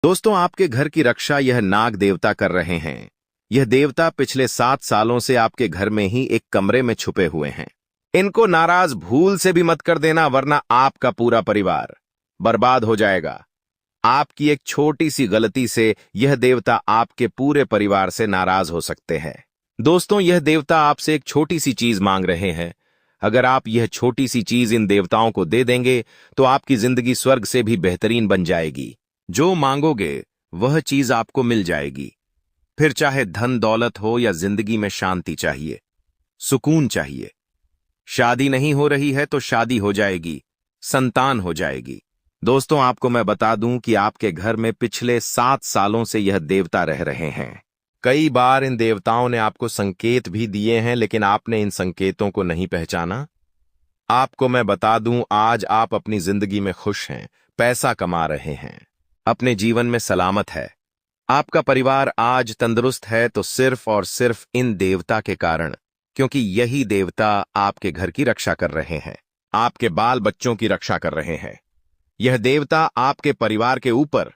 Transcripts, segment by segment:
दोस्तों, आपके घर की रक्षा यह नाग देवता कर रहे हैं। यह देवता पिछले 7 सालों से आपके घर में ही एक कमरे में छुपे हुए हैं। इनको नाराज भूल से भी मत कर देना, वरना आपका पूरा परिवार बर्बाद हो जाएगा। आपकी एक छोटी सी गलती से यह देवता आपके पूरे परिवार से नाराज हो सकते हैं। दोस्तों, यह देवता आपसे एक छोटी सी चीज मांग रहे हैं। अगर आप यह छोटी सी चीज इन देवताओं को दे देंगे तो आपकी जिंदगी स्वर्ग से भी बेहतरीन बन जाएगी। जो मांगोगे वह चीज आपको मिल जाएगी। फिर चाहे धन दौलत हो या जिंदगी में शांति चाहिए, सुकून चाहिए। शादी नहीं हो रही है तो शादी हो जाएगी, संतान हो जाएगी। दोस्तों, आपको मैं बता दूं कि आपके घर में पिछले 7 सालों से यह देवता रह रहे हैं। कई बार इन देवताओं ने आपको संकेत भी दिए हैं, लेकिन आपने इन संकेतों को नहीं पहचाना। आपको मैं बता दूं, आज आप अपनी जिंदगी में खुश हैं, पैसा कमा रहे हैं, अपने जीवन में सलामत है। आपका परिवार आज तंदुरुस्त है तो सिर्फ और सिर्फ इन देवता के कारण, क्योंकि यही देवता आपके घर की रक्षा कर रहे हैं, आपके बाल बच्चों की रक्षा कर रहे हैं। यह देवता आपके परिवार के ऊपर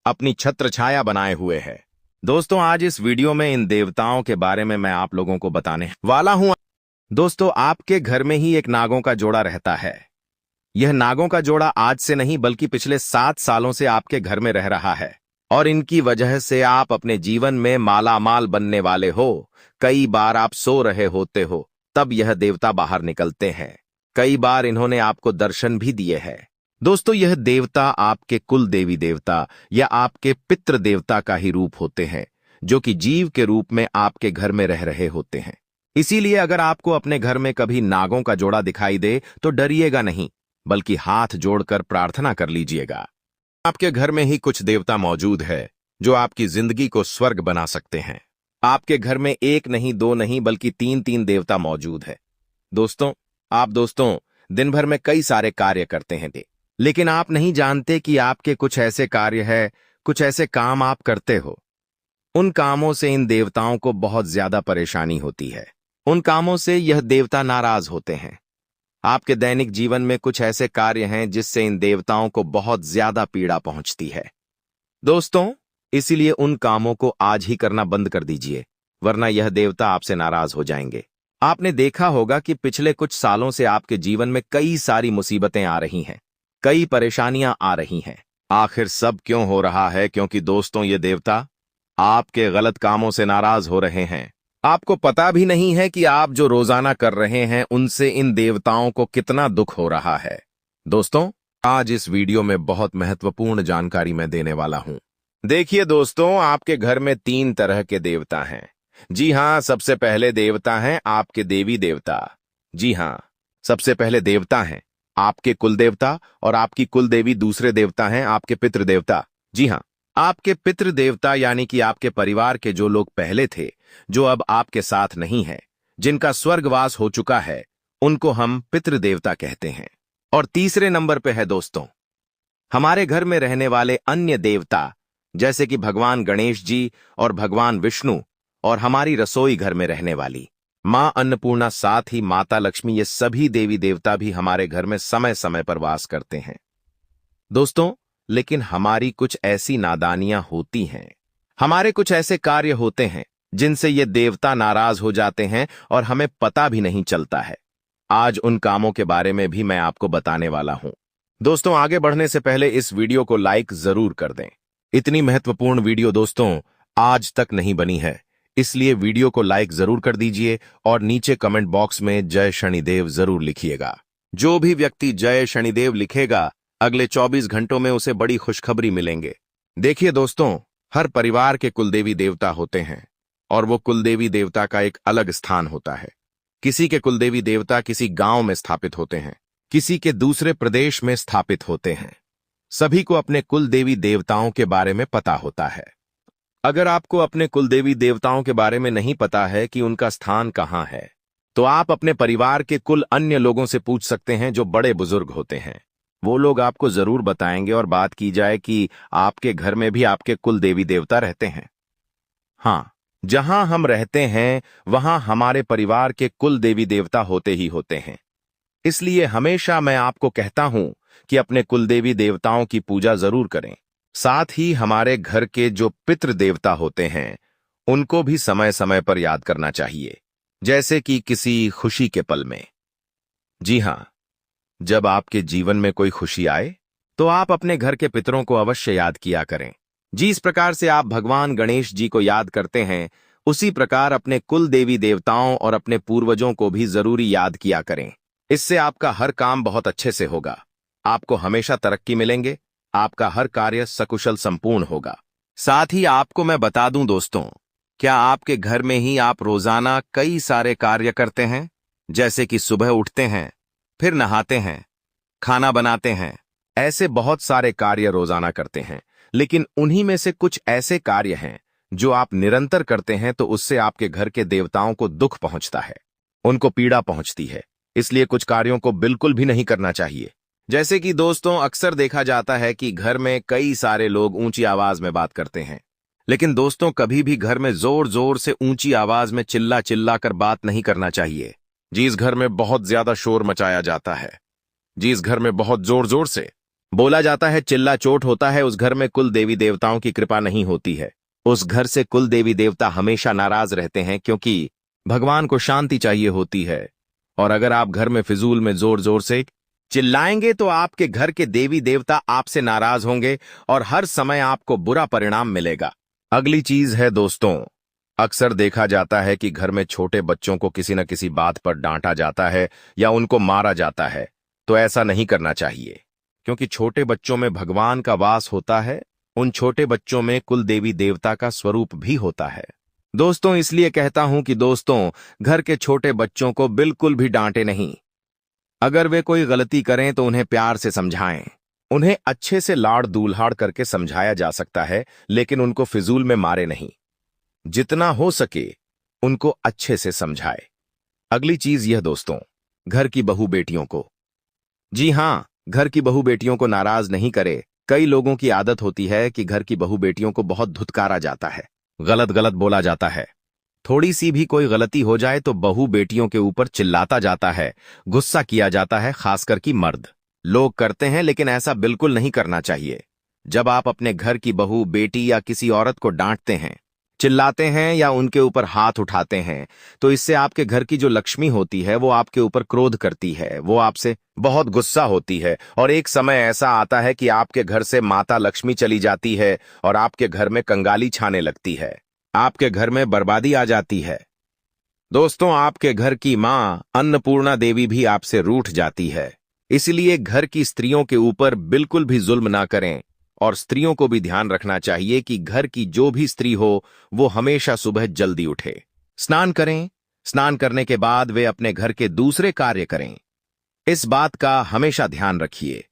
अपनी छत्र छाया बनाए हुए है। दोस्तों, आज इस वीडियो में इन देवताओं के बारे में मैं आप लोगों को बताने वाला हूं। दोस्तों, आपके घर में ही एक नागों का जोड़ा रहता है। यह नागों का जोड़ा आज से नहीं बल्कि पिछले 7 सालों से आपके घर में रह रहा है, और इनकी वजह से आप अपने जीवन में मालामाल बनने वाले हो। कई बार आप सो रहे होते हो, तब यह देवता बाहर निकलते हैं। कई बार इन्होंने आपको दर्शन भी दिए हैं। दोस्तों, यह देवता आपके कुल देवी देवता या आपके पितृ देवता का ही रूप होते हैं, जो कि जीव के रूप में आपके घर में रह रहे होते हैं। इसीलिए अगर आपको अपने घर में कभी नागों का जोड़ा दिखाई दे तो डरिएगा नहीं, बल्कि हाथ जोड़कर प्रार्थना कर लीजिएगा। आपके घर में ही कुछ देवता मौजूद है जो आपकी जिंदगी को स्वर्ग बना सकते हैं। आपके घर में एक नहीं, दो नहीं, बल्कि 3-3 देवता मौजूद है। दोस्तों, दिन भर में कई सारे कार्य करते हैं, लेकिन आप नहीं जानते कि आपके कुछ ऐसे कार्य है, कुछ ऐसे काम आप करते हो। उन कामों से इन देवताओं को बहुत ज्यादा परेशानी होती है। उन कामों से यह देवता नाराज होते हैं। आपके दैनिक जीवन में कुछ ऐसे कार्य हैं जिससे इन देवताओं को बहुत ज्यादा पीड़ा पहुंचती है। दोस्तों, इसीलिए उन कामों को आज ही करना बंद कर दीजिए, वरना यह देवता आपसे नाराज हो जाएंगे। आपने देखा होगा कि पिछले कुछ सालों से आपके जीवन में कई सारी मुसीबतें आ रही हैं, कई परेशानियां आ रही हैं। आखिर सब क्यों हो रहा है? क्योंकि दोस्तों, ये देवता आपके गलत कामों से नाराज हो रहे हैं। आपको पता भी नहीं है कि आप जो रोजाना कर रहे हैं उनसे इन देवताओं को कितना दुख हो रहा है। दोस्तों, आज इस वीडियो में बहुत महत्वपूर्ण जानकारी मैं देने वाला हूं। देखिए दोस्तों, आपके घर में 3 तरह के देवता हैं। जी हां, सबसे पहले देवता हैं आपके देवी देवता। जी हां, सबसे पहले देवता हैं आपके कुल देवता, और आपकी कुल देवी दूसरे देवता हैं आपके पितृ देवता। जी हां, आपके पितृ देवता यानी कि आपके परिवार के जो लोग पहले थे, जो अब आपके साथ नहीं है, जिनका स्वर्गवास हो चुका है, उनको हम पितृ देवता कहते हैं। और तीसरे नंबर पे है दोस्तों, हमारे घर में रहने वाले अन्य देवता, जैसे कि भगवान गणेश जी और भगवान विष्णु, और हमारी रसोई घर में रहने वाली मां अन्नपूर्णा, साथ ही माता लक्ष्मी। ये सभी देवी देवता भी हमारे घर में समय समय पर वास करते हैं। दोस्तों, लेकिन हमारी कुछ ऐसी नादानियां होती हैं, हमारे कुछ ऐसे कार्य होते हैं जिनसे ये देवता नाराज हो जाते हैं और हमें पता भी नहीं चलता है। आज उन कामों के बारे में भी मैं आपको बताने वाला हूं। दोस्तों, आगे बढ़ने से पहले इस वीडियो को लाइक जरूर कर दें। इतनी महत्वपूर्ण वीडियो दोस्तों आज तक नहीं बनी है, इसलिए वीडियो को लाइक जरूर कर दीजिए और नीचे कमेंट बॉक्स में जय शनिदेव जरूर लिखिएगा। जो भी व्यक्ति जय शनिदेव लिखेगा, अगले 24 घंटों में उसे बड़ी खुशखबरी मिलेंगे। देखिए दोस्तों, हर परिवार के कुलदेवी देवता होते हैं, और वो कुलदेवी देवता का एक अलग स्थान होता है। किसी के कुलदेवी देवता किसी गांव में स्थापित होते हैं, किसी के दूसरे प्रदेश में स्थापित होते हैं। सभी को अपने कुलदेवी देवताओं के बारे में पता होता है। अगर आपको अपने कुलदेवी देवताओं के बारे में नहीं पता है कि उनका स्थान कहाँ है, तो आप अपने परिवार के कुल अन्य लोगों से पूछ सकते हैं जो बड़े बुजुर्ग होते हैं। वो लोग आपको जरूर बताएंगे। और बात की जाए कि आपके घर में भी आपके कुल देवी देवता रहते हैं। हाँ, जहां हम रहते हैं वहां हमारे परिवार के कुल देवी देवता होते ही होते हैं। इसलिए हमेशा मैं आपको कहता हूं कि अपने कुल देवी देवताओं की पूजा जरूर करें। साथ ही हमारे घर के जो पितृ देवता होते हैं उनको भी समय समय पर याद करना चाहिए, जैसे कि किसी खुशी के पल में। जी हाँ, जब आपके जीवन में कोई खुशी आए तो आप अपने घर के पितरों को अवश्य याद किया करें। जिस प्रकार से आप भगवान गणेश जी को याद करते हैं, उसी प्रकार अपने कुल देवी देवताओं और अपने पूर्वजों को भी जरूरी याद किया करें। इससे आपका हर काम बहुत अच्छे से होगा, आपको हमेशा तरक्की मिलेंगे, आपका हर कार्य सकुशल संपूर्ण होगा। साथ ही आपको मैं बता दूं दोस्तों, क्या आपके घर में ही आप रोजाना कई सारे कार्य करते हैं? जैसे कि सुबह उठते हैं, फिर नहाते हैं, खाना बनाते हैं, ऐसे बहुत सारे कार्य रोजाना करते हैं। लेकिन उन्हीं में से कुछ ऐसे कार्य हैं जो आप निरंतर करते हैं तो उससे आपके घर के देवताओं को दुख पहुंचता है, उनको पीड़ा पहुंचती है। इसलिए कुछ कार्यों को बिल्कुल भी नहीं करना चाहिए। जैसे कि दोस्तों, अक्सर देखा जाता है कि घर में कई सारे लोग ऊंची आवाज में बात करते हैं। लेकिन दोस्तों, कभी भी घर में जोर जोर से ऊंची आवाज में चिल्ला चिल्ला कर बात नहीं करना चाहिए। जिस घर में बहुत ज्यादा शोर मचाया जाता है, जिस घर में बहुत जोर जोर से बोला जाता है, चिल्ला चोट होता है, उस घर में कुल देवी देवताओं की कृपा नहीं होती है। उस घर से कुल देवी देवता हमेशा नाराज रहते हैं, क्योंकि भगवान को शांति चाहिए होती है। और अगर आप घर में फिजूल में जोर जोर से चिल्लाएंगे तो आपके घर के देवी देवता आपसे नाराज होंगे और हर समय आपको बुरा परिणाम मिलेगा। अगली चीज है दोस्तों, अक्सर देखा जाता है कि घर में छोटे बच्चों को किसी न किसी बात पर डांटा जाता है या उनको मारा जाता है। तो ऐसा नहीं करना चाहिए, क्योंकि छोटे बच्चों में भगवान का वास होता है, उन छोटे बच्चों में कुल देवी देवता का स्वरूप भी होता है। दोस्तों, इसलिए कहता हूं कि दोस्तों, घर के छोटे बच्चों को बिल्कुल भी डांटे नहीं। अगर वे कोई गलती करें तो उन्हें प्यार से समझाएं। उन्हें अच्छे से लाड़ दूल्हाड़ करके समझाया जा सकता है, लेकिन उनको फिजूल में मारे नहीं। जितना हो सके उनको अच्छे से समझाए। अगली चीज यह दोस्तों, घर की बहू बेटियों को, जी हां, घर की बहू बेटियों को नाराज नहीं करे। कई लोगों की आदत होती है कि घर की बहू बेटियों को बहुत धुतकारा जाता है, गलत गलत बोला जाता है। थोड़ी सी भी कोई गलती हो जाए तो बहू बेटियों के ऊपर चिल्लाता जाता है, गुस्सा किया जाता है, खासकर कि मर्द लोग करते हैं। लेकिन ऐसा बिल्कुल नहीं करना चाहिए। जब आप अपने घर की बहू, बेटी या किसी औरत को डांटते हैं, चिल्लाते हैं या उनके ऊपर हाथ उठाते हैं, तो इससे आपके घर की जो लक्ष्मी होती है वो आपके ऊपर क्रोध करती है, वो आपसे बहुत गुस्सा होती है। और एक समय ऐसा आता है कि आपके घर से माता लक्ष्मी चली जाती है और आपके घर में कंगाली छाने लगती है, आपके घर में बर्बादी आ जाती है। दोस्तों, आपके घर की मां अन्नपूर्णा देवी भी आपसे रूठ जाती है। इसलिए घर की स्त्रियों के ऊपर बिल्कुल भी जुल्म ना करें। और स्त्रियों को भी ध्यान रखना चाहिए कि घर की जो भी स्त्री हो वो हमेशा सुबह जल्दी उठे, स्नान करें। स्नान करने के बाद वे अपने घर के दूसरे कार्य करें। इस बात का हमेशा ध्यान रखिए।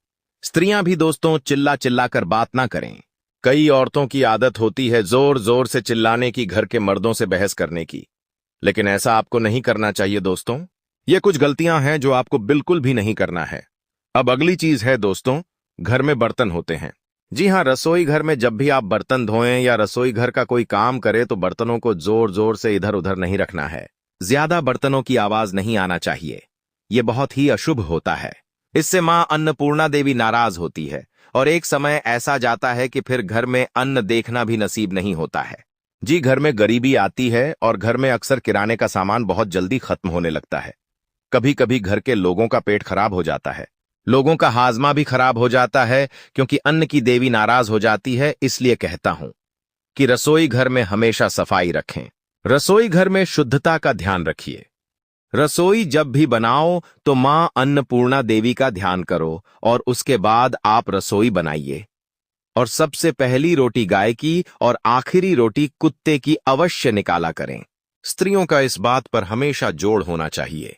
स्त्रियां भी दोस्तों चिल्ला चिल्ला कर बात ना करें। कई औरतों की आदत होती है जोर जोर से चिल्लाने की, घर के मर्दों से बहस करने की। लेकिन ऐसा आपको नहीं करना चाहिए दोस्तों। ये कुछ गलतियां हैं जो आपको बिल्कुल भी नहीं करना है। अब अगली चीज है दोस्तों, घर में बर्तन होते हैं। जी हां, रसोई घर में जब भी आप बर्तन धोएं या रसोई घर का कोई काम करे तो बर्तनों को जोर जोर से इधर उधर नहीं रखना है। ज्यादा बर्तनों की आवाज नहीं आना चाहिए। ये बहुत ही अशुभ होता है। इससे मां अन्नपूर्णा देवी नाराज होती है और एक समय ऐसा जाता है कि फिर घर में अन्न देखना भी नसीब नहीं होता है। जी, घर में गरीबी आती है और घर में अक्सर किराने का सामान बहुत जल्दी खत्म होने लगता है। कभी कभी घर के लोगों का पेट खराब हो जाता है, लोगों का हाजमा भी खराब हो जाता है, क्योंकि अन्न की देवी नाराज हो जाती है। इसलिए कहता हूं कि रसोई घर में हमेशा सफाई रखें। रसोई घर में शुद्धता का ध्यान रखिए। रसोई जब भी बनाओ तो मां अन्नपूर्णा देवी का ध्यान करो और उसके बाद आप रसोई बनाइए। और सबसे पहली रोटी गाय की और आखिरी रोटी कुत्ते की अवश्य निकाला करें। स्त्रियों का इस बात पर हमेशा जोर होना चाहिए।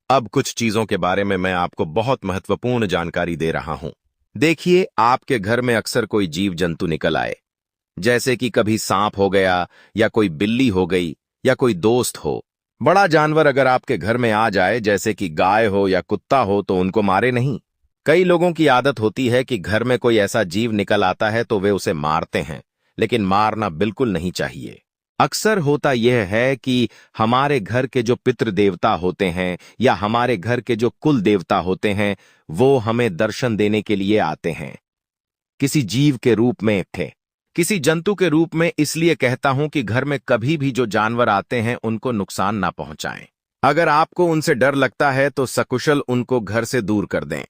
अब कुछ चीजों के बारे में मैं आपको बहुत महत्वपूर्ण जानकारी दे रहा हूं। देखिए, आपके घर में अक्सर कोई जीव जंतु निकल आए, जैसे कि कभी सांप हो गया या कोई बिल्ली हो गई या कोई दोस्त हो। बड़ा जानवर अगर आपके घर में आ जाए, जैसे कि गाय हो या कुत्ता हो, तो उनको मारे नहीं। कई लोगों की आदत होती है कि घर में कोई ऐसा जीव निकल आता है तो वे उसे मारते हैं, लेकिन मारना बिल्कुल नहीं चाहिए। अक्सर होता यह है कि हमारे घर के जो पितृ देवता होते हैं या हमारे घर के जो कुल देवता होते हैं, वो हमें दर्शन देने के लिए आते हैं। किसी जीव के रूप में थे, किसी जंतु के रूप में। इसलिए कहता हूं कि घर में कभी भी जो जानवर आते हैं उनको नुकसान ना पहुंचाएं। अगर आपको उनसे डर लगता है तो सकुशल उनको घर से दूर कर दें।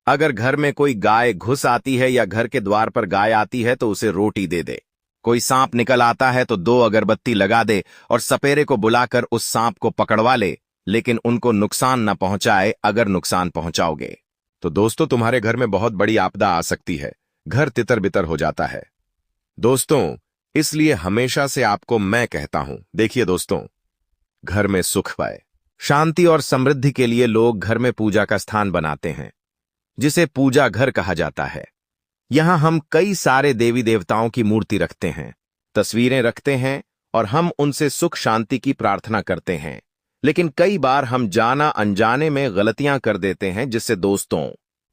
अगर घर में कोई गाय घुस आती है या घर के द्वार पर गाय आती है तो उसे रोटी दे दे। कोई सांप निकल आता है तो 2 अगरबत्ती लगा दे और सपेरे को बुलाकर उस सांप को पकड़वा ले, लेकिन उनको नुकसान न पहुंचाए। अगर नुकसान पहुंचाओगे तो दोस्तों तुम्हारे घर में बहुत बड़ी आपदा आ सकती है, घर तितर बितर हो जाता है। दोस्तों, इसलिए हमेशा से आपको मैं कहता हूं, देखिए दोस्तों, घर में सुख पाए, शांति और समृद्धि के लिए लोग घर में पूजा का स्थान बनाते हैं, जिसे पूजा घर कहा जाता है। यहां हम कई सारे देवी देवताओं की मूर्ति रखते हैं, तस्वीरें रखते हैं और हम उनसे सुख शांति की प्रार्थना करते हैं। लेकिन कई बार हम जाना अनजाने में गलतियां कर देते हैं, जिससे दोस्तों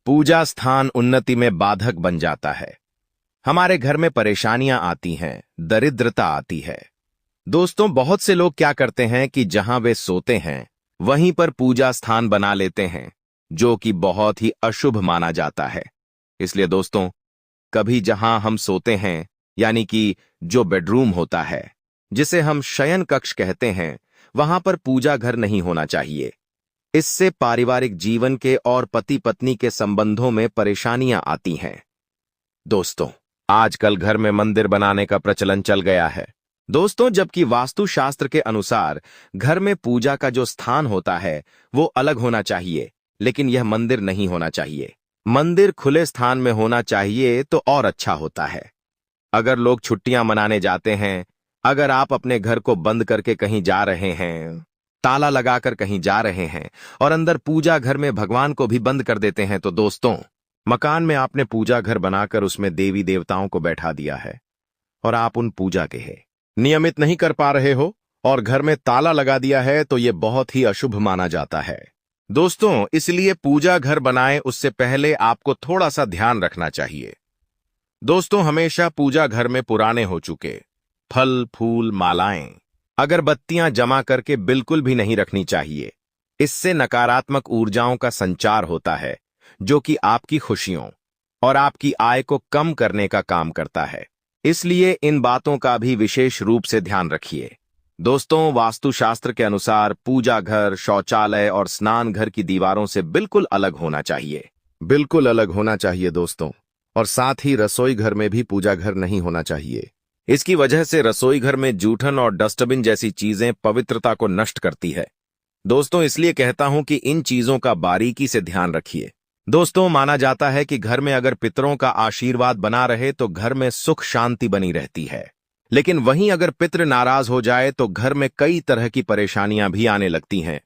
पूजा स्थान उन्नति में बाधक बन जाता है। हमारे घर में परेशानियां आती हैं, दरिद्रता आती है। दोस्तों, बहुत से लोग क्या करते हैं कि जहां वे सोते हैं वहीं पर पूजा स्थान बना लेते हैं, जो कि बहुत ही अशुभ माना जाता है। इसलिए दोस्तों, कभी जहां हम सोते हैं, यानी कि जो बेडरूम होता है, जिसे हम शयन कक्ष कहते हैं, वहां पर पूजा घर नहीं होना चाहिए। इससे पारिवारिक जीवन के और पति पत्नी के संबंधों में परेशानियां आती हैं। दोस्तों, आजकल घर में मंदिर बनाने का प्रचलन चल गया है। दोस्तों, जबकि वास्तुशास्त्र के अनुसार घर में पूजा का जो स्थान होता है वो अलग होना चाहिए, लेकिन यह मंदिर नहीं होना चाहिए। मंदिर खुले स्थान में होना चाहिए तो और अच्छा होता है। अगर लोग छुट्टियां मनाने जाते हैं, अगर आप अपने घर को बंद करके कहीं जा रहे हैं, ताला लगाकर कहीं जा रहे हैं और अंदर पूजा घर में भगवान को भी बंद कर देते हैं, तो दोस्तों मकान में आपने पूजा घर बनाकर उसमें देवी देवताओं को बैठा दिया है और आप उन पूजा के हैं नियमित नहीं कर पा रहे हो और घर में ताला लगा दिया है, तो यह बहुत ही अशुभ माना जाता है। दोस्तों, इसलिए पूजा घर बनाएं उससे पहले आपको थोड़ा सा ध्यान रखना चाहिए। दोस्तों, हमेशा पूजा घर में पुराने हो चुके फल फूल मालाएं अगरबत्तियां जमा करके बिल्कुल भी नहीं रखनी चाहिए। इससे नकारात्मक ऊर्जाओं का संचार होता है, जो कि आपकी खुशियों और आपकी आय को कम करने का काम करता है। इसलिए इन बातों का भी विशेष रूप से ध्यान रखिए। दोस्तों, वास्तुशास्त्र के अनुसार पूजा घर, शौचालय और स्नान घर की दीवारों से बिल्कुल अलग होना चाहिए, बिल्कुल अलग होना चाहिए दोस्तों। और साथ ही रसोई घर में भी पूजा घर नहीं होना चाहिए। इसकी वजह से रसोई घर में जूठन और डस्टबिन जैसी चीजें पवित्रता को नष्ट करती है। दोस्तों, इसलिए कहता हूं कि इन चीजों का बारीकी से ध्यान रखिए। दोस्तों, माना जाता है कि घर में अगर पितरों का आशीर्वाद बना रहे तो घर में सुख शांति बनी रहती है, लेकिन वहीं अगर पितृ नाराज हो जाए तो घर में कई तरह की परेशानियां भी आने लगती हैं।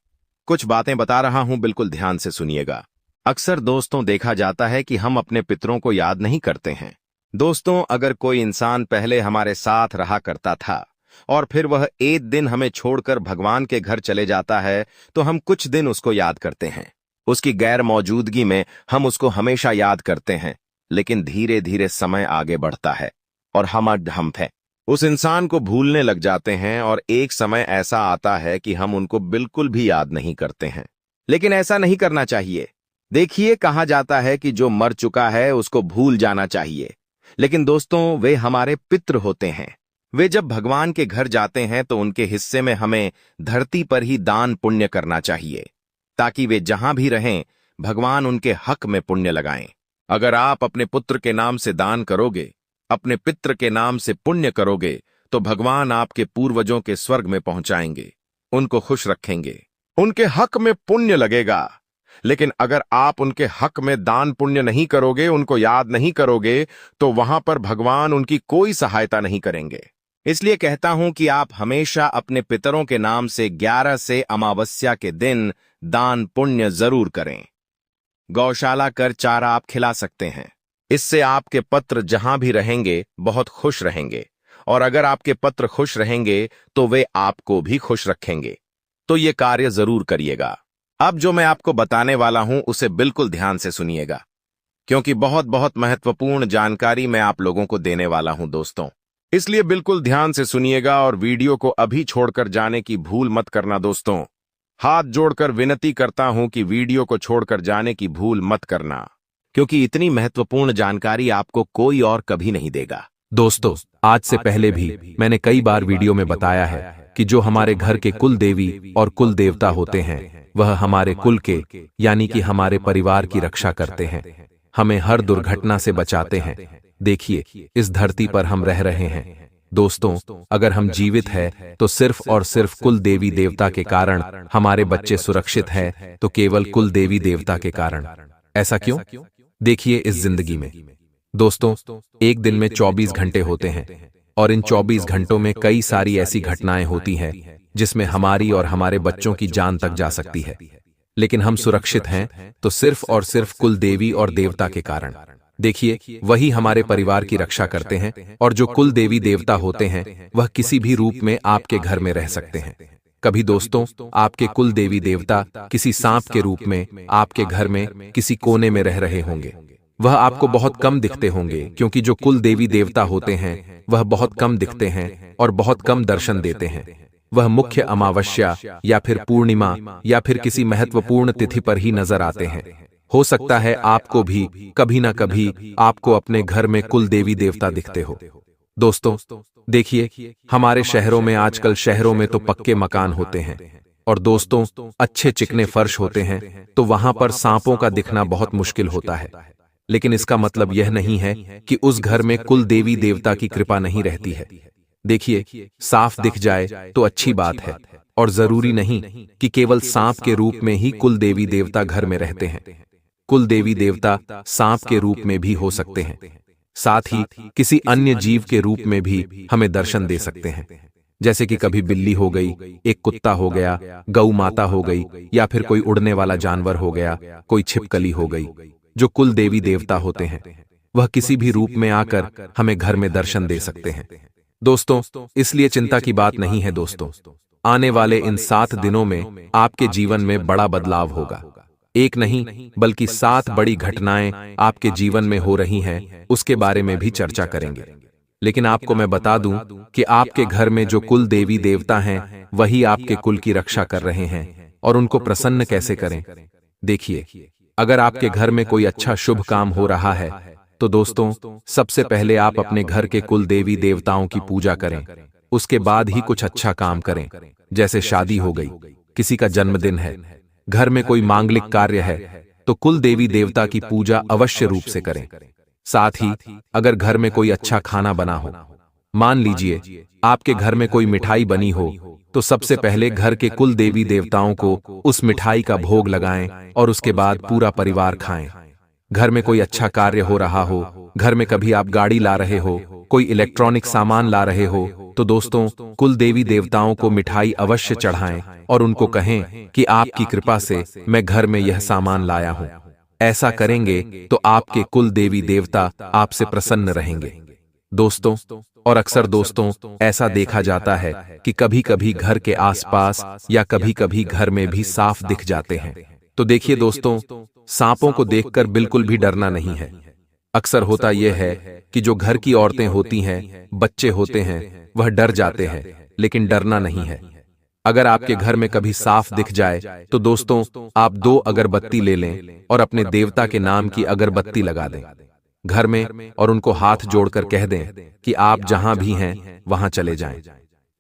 कुछ बातें बता रहा हूं, बिल्कुल ध्यान से सुनिएगा। अक्सर दोस्तों देखा जाता है कि हम अपने पितरों को याद नहीं करते हैं। दोस्तों, अगर कोई इंसान पहले हमारे साथ रहा करता था और फिर वह एक दिन हमें छोड़कर भगवान के घर चले जाता है, तो हम कुछ दिन उसको याद करते हैं। उसकी गैर मौजूदगी में हम उसको हमेशा याद करते हैं, लेकिन धीरे धीरे समय आगे बढ़ता है और हम उस इंसान को भूलने लग जाते हैं और एक समय ऐसा आता है कि हम उनको बिल्कुल भी याद नहीं करते हैं। लेकिन ऐसा नहीं करना चाहिए। देखिए, कहा जाता है कि जो मर चुका है उसको भूल जाना चाहिए, लेकिन दोस्तों वे हमारे पितृ होते हैं। वे जब भगवान के घर जाते हैं तो उनके हिस्से में हमें धरती पर ही दान पुण्य करना चाहिए, ताकि वे जहां भी रहें भगवान उनके हक में पुण्य लगाएं। अगर आप अपने पुत्र के नाम से दान करोगे, अपने पितृ के नाम से पुण्य करोगे, तो भगवान आपके पूर्वजों के स्वर्ग में पहुंचाएंगे, उनको खुश रखेंगे, उनके हक में पुण्य लगेगा। लेकिन अगर आप उनके हक में दान पुण्य नहीं करोगे, उनको याद नहीं करोगे, तो वहां पर भगवान उनकी कोई सहायता नहीं करेंगे। इसलिए कहता हूं कि आप हमेशा अपने पितरों के नाम से 11 से अमावस्या के दिन दान पुण्य जरूर करें। गौशाला कर चारा आप खिला सकते हैं। इससे आपके पत्र जहां भी रहेंगे बहुत खुश रहेंगे, और अगर आपके पत्र खुश रहेंगे तो वे आपको भी खुश रखेंगे। तो ये कार्य जरूर करिएगा। अब जो मैं आपको बताने वाला हूं उसे बिल्कुल ध्यान से सुनिएगा, क्योंकि बहुत बहुत महत्वपूर्ण जानकारी मैं आप लोगों को देने वाला हूं दोस्तों। इसलिए बिल्कुल ध्यान से सुनिएगा और वीडियो को अभी छोड़कर जाने की भूल मत करना दोस्तों। हाथ जोड़कर विनती करता हूं कि वीडियो को छोड़कर जाने की भूल मत करना, क्योंकि इतनी महत्वपूर्ण जानकारी आपको कोई और कभी नहीं देगा। दोस्तों, आज से पहले भी मैंने कई बार वीडियो में बताया है कि जो हमारे घर के कुल देवी और कुल देवता होते हैं, वह हमारे कुल के यानी कि हमारे परिवार की रक्षा करते हैं, हमें हर दुर्घटना से बचाते हैं। देखिए, इस धरती पर हम रह रहे हैं। दोस्तों, अगर हम जीवित हैं तो सिर्फ और सिर्फ कुल देवी देवता के कारण। हमारे बच्चे सुरक्षित हैं तो केवल कुल देवी देवता के कारण। ऐसा क्यों? देखिए, इस जिंदगी में दोस्तों, एक दिन में 24 घंटे होते हैं और इन 24 घंटों में कई सारी ऐसी घटनाएं होती हैं जिसमें हमारी और हमारे बच्चों की जान तक जा सकती है। लेकिन हम सुरक्षित हैं तो सिर्फ और सिर्फ कुल देवी और देवता के कारण। देखिए, वही हमारे परिवार की रक्षा करते हैं और जो कुल देवी देवता होते हैं वह किसी भी रूप में आपके घर में रह सकते हैं। कभी दोस्तों, आपके कुल देवी देवता किसी सांप के रूप में आपके घर में किसी कोने में रह रहे होंगे। वह आपको बहुत कम दिखते होंगे क्योंकि जो कुल देवी देवता होते हैं वह बहुत कम दिखते हैं और बहुत कम दर्शन देते हैं। वह मुख्य अमावस्या या फिर पूर्णिमा या फिर किसी महत्वपूर्ण तिथि पर ही नजर आते हैं। हो सकता है आपको भी कभी ना कभी आपको अपने घर में कुल देवी देवता दिखते हो। दोस्तों, देखिए, हमारे शहरों में आजकल शहरों में तो पक्के मकान होते हैं और दोस्तों, अच्छे चिकने फर्श होते हैं, तो वहां पर सांपों का दिखना बहुत मुश्किल होता है। लेकिन इसका मतलब यह नहीं है कि उस घर में कुल देवी देवता की कृपा नहीं रहती है। देखिए, सांप दिख जाए तो अच्छी बात है और जरूरी नहीं कि केवल सांप के रूप में ही कुल देवी देवता घर में रहते हैं। कुल देवी देवता सांप के रूप में भी हो सकते हैं, साथ ही किसी अन्य जीव के रूप में भी हमें दर्शन दे सकते हैं। जैसे कि कभी बिल्ली हो गई, एक कुत्ता हो गया, गौ माता हो गई, या फिर कोई उड़ने वाला जानवर हो गया, कोई छिपकली हो गई। जो कुल देवी देवता होते हैं वह किसी भी रूप में आकर हमें घर में दर्शन दे सकते हैं। दोस्तों, इसलिए चिंता की बात नहीं है। दोस्तों, आने वाले इन 7 दिनों में आपके जीवन में बड़ा बदलाव होगा। एक नहीं बल्कि 7 बड़ी घटनाएं आपके जीवन में हो रही हैं, उसके बारे में भी चर्चा करेंगे। लेकिन आपको मैं बता दूं कि आपके घर में जो कुल देवी देवता हैं वही आपके कुल की रक्षा कर रहे हैं। और उनको प्रसन्न कैसे करें? देखिए, अगर आपके घर में कोई अच्छा शुभ काम हो रहा है तो दोस्तों, सबसे पहले आप अपने घर के कुल देवी देवताओं की पूजा करें। उसके बाद ही कुछ अच्छा काम करें। जैसे शादी हो गई, किसी का जन्मदिन है, घर में कोई मांगलिक कार्य है, तो कुल देवी देवता की पूजा अवश्य रूप से करें। साथ ही अगर घर में कोई अच्छा खाना बना हो, मान लीजिए आपके घर में कोई मिठाई बनी हो, तो सबसे पहले घर के कुल देवी देवताओं को उस मिठाई का भोग लगाएं और उसके बाद पूरा परिवार खाएं। घर में कोई अच्छा कार्य हो रहा हो, घर में कभी आप गाड़ी ला रहे हो, कोई इलेक्ट्रॉनिक सामान ला रहे हो, तो दोस्तों, कुल देवी देवताओं को मिठाई अवश्य चढ़ाएं और उनको कहें कि आपकी कृपा से मैं घर में यह सामान लाया हूं। ऐसा करेंगे तो आपके कुल देवी देवता आपसे प्रसन्न रहेंगे। दोस्तों, और अक्सर दोस्तों, ऐसा देखा जाता है कि कभी कभी घर के आसपास या कभी कभी घर में भी सांप दिख जाते हैं। तो देखिए दोस्तों, सांपों को देखकर बिल्कुल भी डरना नहीं है। अक्सर होता यह है कि जो घर की औरतें होती हैं, बच्चे होते हैं, वह डर जाते हैं, लेकिन डरना नहीं है। अगर आपके घर में कभी सांप दिख जाए तो दोस्तों, आप 2 अगरबत्ती ले लें और अपने देवता के नाम की अगरबत्ती लगा दें घर में और उनको हाथ जोड़कर कह दें कि आप जहां भी हैं वहां चले जाएं।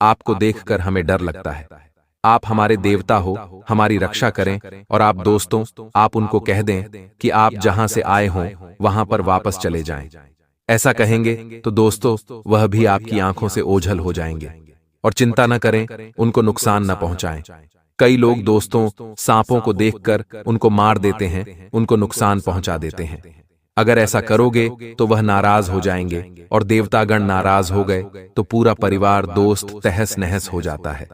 आपको देखकर हमें डर लगता है। आप हमारे देवता हो, हमारी रक्षा करें। और आप दोस्तों, आप उनको कह दें कि आप जहां से आए हों वहां पर वापस चले जाएं। ऐसा कहेंगे तो दोस्तों, वह भी आपकी आंखों से ओझल हो जाएंगे। और चिंता न करें, उनको नुकसान न पहुंचाएं। कई लोग दोस्तों, सांपों को देखकर उनको मार देते हैं, उनको नुकसान पहुंचा देते हैं। अगर ऐसा करोगे तो वह नाराज हो जाएंगे और देवतागण नाराज हो गए तो पूरा परिवार दोस्त तहस नहस हो जाता है।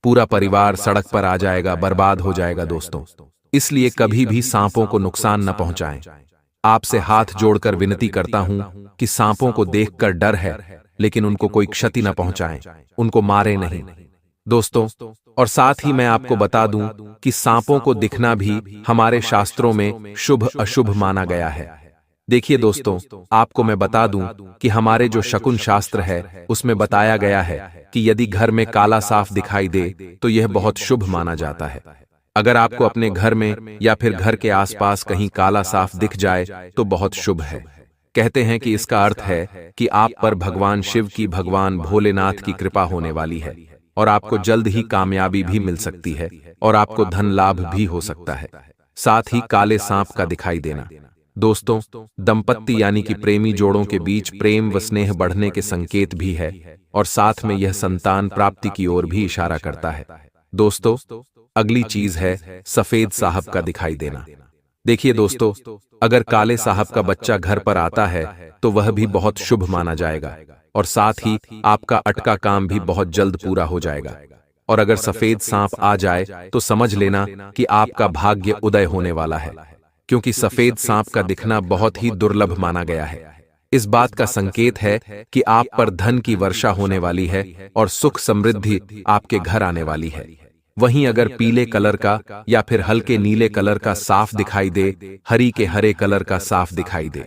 पूरा परिवार सड़क पर आ जाएगा, बर्बाद हो जाएगा। दोस्तों, इसलिए कभी भी सांपों को नुकसान न पहुंचाएं। आपसे हाथ जोड़कर विनती करता हूं कि सांपों को देखकर डर है, लेकिन उनको कोई क्षति न पहुंचाएं, उनको मारे नहीं। दोस्तों, और साथ ही मैं आपको बता दूं कि सांपों को दिखना भी हमारे शास्त्रों में शुभ अशुभ माना गया है। देखिए दोस्तों, आपको मैं बता दूं कि हमारे जो शकुन शास्त्र है उसमें बताया गया है कि यदि घर में काला सांप दिखाई दे तो यह बहुत शुभ माना जाता है। अगर आपको अपने घर में या फिर घर के आसपास कहीं काला साफ दिख जाए तो बहुत शुभ है। कहते हैं कि इसका अर्थ है कि आप पर भगवान शिव की, भगवान भोलेनाथ की कृपा होने वाली है और आपको जल्द ही कामयाबी भी मिल सकती है और आपको धन लाभ भी हो सकता है। साथ ही काले सांप का दिखाई देना दोस्तों, दंपत्ति यानी कि प्रेमी जोड़ों के बीच प्रेम व स्नेह बढ़ने के संकेत भी है और साथ में यह संतान प्राप्ति की ओर भी इशारा करता है। दोस्तों, अगली चीज है सफेद साहब का दिखाई देना। देखिए दोस्तों, अगर काले साहब का बच्चा घर पर आता है तो वह भी बहुत शुभ माना जाएगा और साथ ही आपका अटका काम भी बहुत जल्द पूरा हो जाएगा। और अगर सफेद सांप आ जाए तो समझ लेना कि आपका भाग्य उदय होने वाला है, क्योंकि सफेद सांप का दिखना बहुत ही दुर्लभ माना गया है। इस बात का संकेत है कि आप पर धन की वर्षा होने वाली है और सुख समृद्धि आपके घर आने वाली है। वहीं अगर पीले कलर का या फिर हल्के नीले कलर का साफ दिखाई दे, हरी के हरे कलर का साफ दिखाई दे,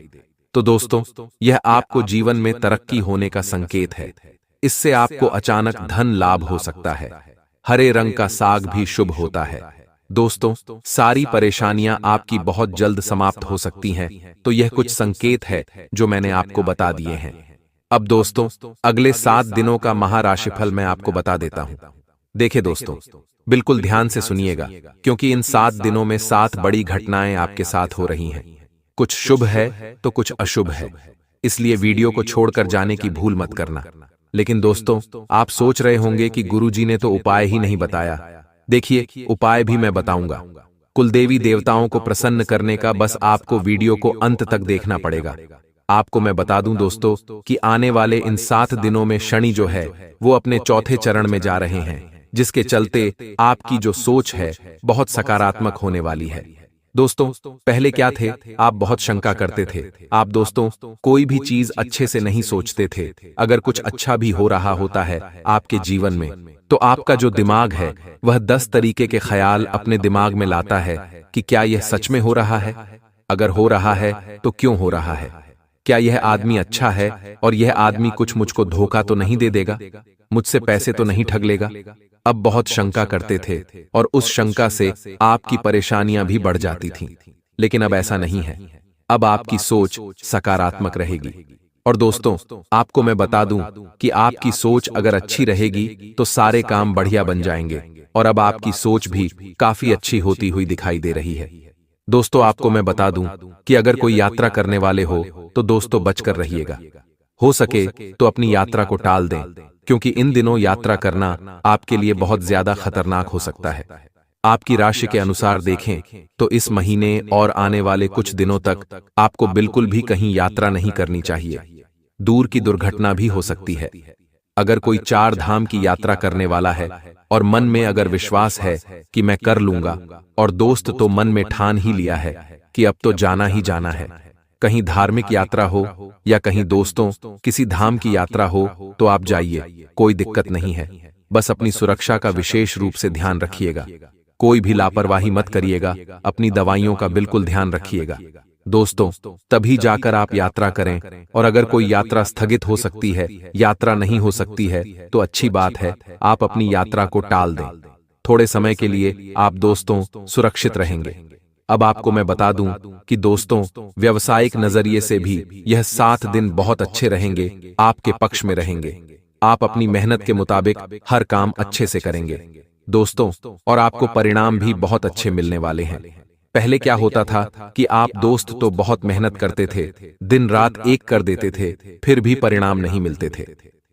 तो दोस्तों यह आपको जीवन में तरक्की होने का संकेत है। इससे आपको अचानक धन लाभ हो सकता है। हरे रंग का साग भी शुभ होता है। दोस्तों, सारी परेशानियां आपकी बहुत जल्द समाप्त हो सकती हैं, तो यह कुछ संकेत है जो मैंने आपको बता दिए हैं। अब दोस्तों, अगले 7 दिनों का महाराशिफल मैं आपको बता देता हूं। देखिए दोस्तों, बिल्कुल ध्यान से सुनिएगा, क्योंकि इन 7 दिनों में 7 बड़ी घटनाएं आपके साथ हो रही हैं। कुछ शुभ है तो कुछ अशुभ है, इसलिए वीडियो को छोड़कर जाने की भूल मत करना। लेकिन दोस्तों, आप सोच रहे होंगे कि गुरुजी ने तो उपाय ही नहीं बताया। देखिए, उपाय भी मैं बताऊंगा। कुलदेवी देवताओं को प्रसन्न करने का बस आपको वीडियो को अंत तक देखना पड़ेगा। आपको मैं बता दूं दोस्तों कि आने वाले इन 7 दिनों में शनि जो है वो अपने चौथे चरण में जा रहे हैं, जिसके चलते आपकी जो सोच है बहुत सकारात्मक होने वाली है। दोस्तों, पहले क्या थे, आप बहुत शंका करते थे। आप दोस्तों कोई भी चीज अच्छे से नहीं सोचते थे। अगर कुछ अच्छा भी हो रहा होता है आपके जीवन में, तो आपका जो दिमाग है वह 10 तरीके के ख्याल अपने दिमाग में लाता है कि क्या यह सच में हो रहा है, अगर हो रहा है तो क्यों हो रहा है, क्या यह आदमी अच्छा है और यह आदमी कुछ मुझको धोखा तो नहीं दे देगा, मुझसे पैसे तो नहीं ठग लेगा। अब बहुत शंका करते थे और उस शंका से आपकी परेशानियां भी बढ़ जाती थीं। लेकिन अब ऐसा नहीं है, अब आपकी सोच सकारात्मक रहेगी। और दोस्तों, आपको मैं बता दूं कि आपकी सोच अगर अच्छी रहेगी तो सारे काम बढ़िया बन जाएंगे और अब आपकी सोच भी काफी अच्छी होती हुई दिखाई दे रही है। दोस्तों, आपको मैं बता दूं कि अगर कोई यात्रा करने वाले हो तो दोस्तों बचकर रहिएगा। हो सके तो अपनी यात्रा को टाल दें, क्योंकि इन दिनों यात्रा करना आपके लिए बहुत ज्यादा खतरनाक हो सकता है। आपकी राशि के अनुसार देखें तो इस महीने और आने वाले कुछ दिनों तक आपको बिल्कुल भी कहीं यात्रा नहीं करनी चाहिए। दूर की दुर्घटना भी हो सकती है। अगर कोई 4 धाम की यात्रा करने वाला है और मन में अगर विश्वास है कि मैं कर लूंगा, और दोस्त तो मन में ठान ही लिया है कि अब तो जाना ही जाना है, कहीं धार्मिक यात्रा हो या कहीं दोस्तों किसी धाम की यात्रा हो, तो आप जाइए, कोई दिक्कत नहीं है। बस अपनी सुरक्षा का विशेष रूप से ध्यान रखिएगा। कोई भी लापरवाही मत करिएगा, अपनी दवाइयों का बिल्कुल ध्यान रखिएगा। दोस्तों, तभी जाकर आप यात्रा करें, और अगर कोई यात्रा स्थगित हो सकती है, यात्रा नहीं हो सकती है, तो अच्छी बात है, आप अपनी यात्रा को टाल दें। थोड़े समय के लिए आप दोस्तों सुरक्षित रहेंगे। अब आपको मैं बता दूं कि दोस्तों, व्यावसायिक नजरिए से भी यह 7 दिन बहुत अच्छे रहेंगे, आपके पक्ष में रहेंगे। आप अपनी मेहनत के मुताबिक हर काम अच्छे से करेंगे दोस्तों, और आपको परिणाम भी बहुत अच्छे मिलने वाले हैं। पहले क्या होता था कि आप दोस्त तो बहुत मेहनत करते थे, दिन रात एक कर देते थे, फिर भी परिणाम नहीं मिलते थे।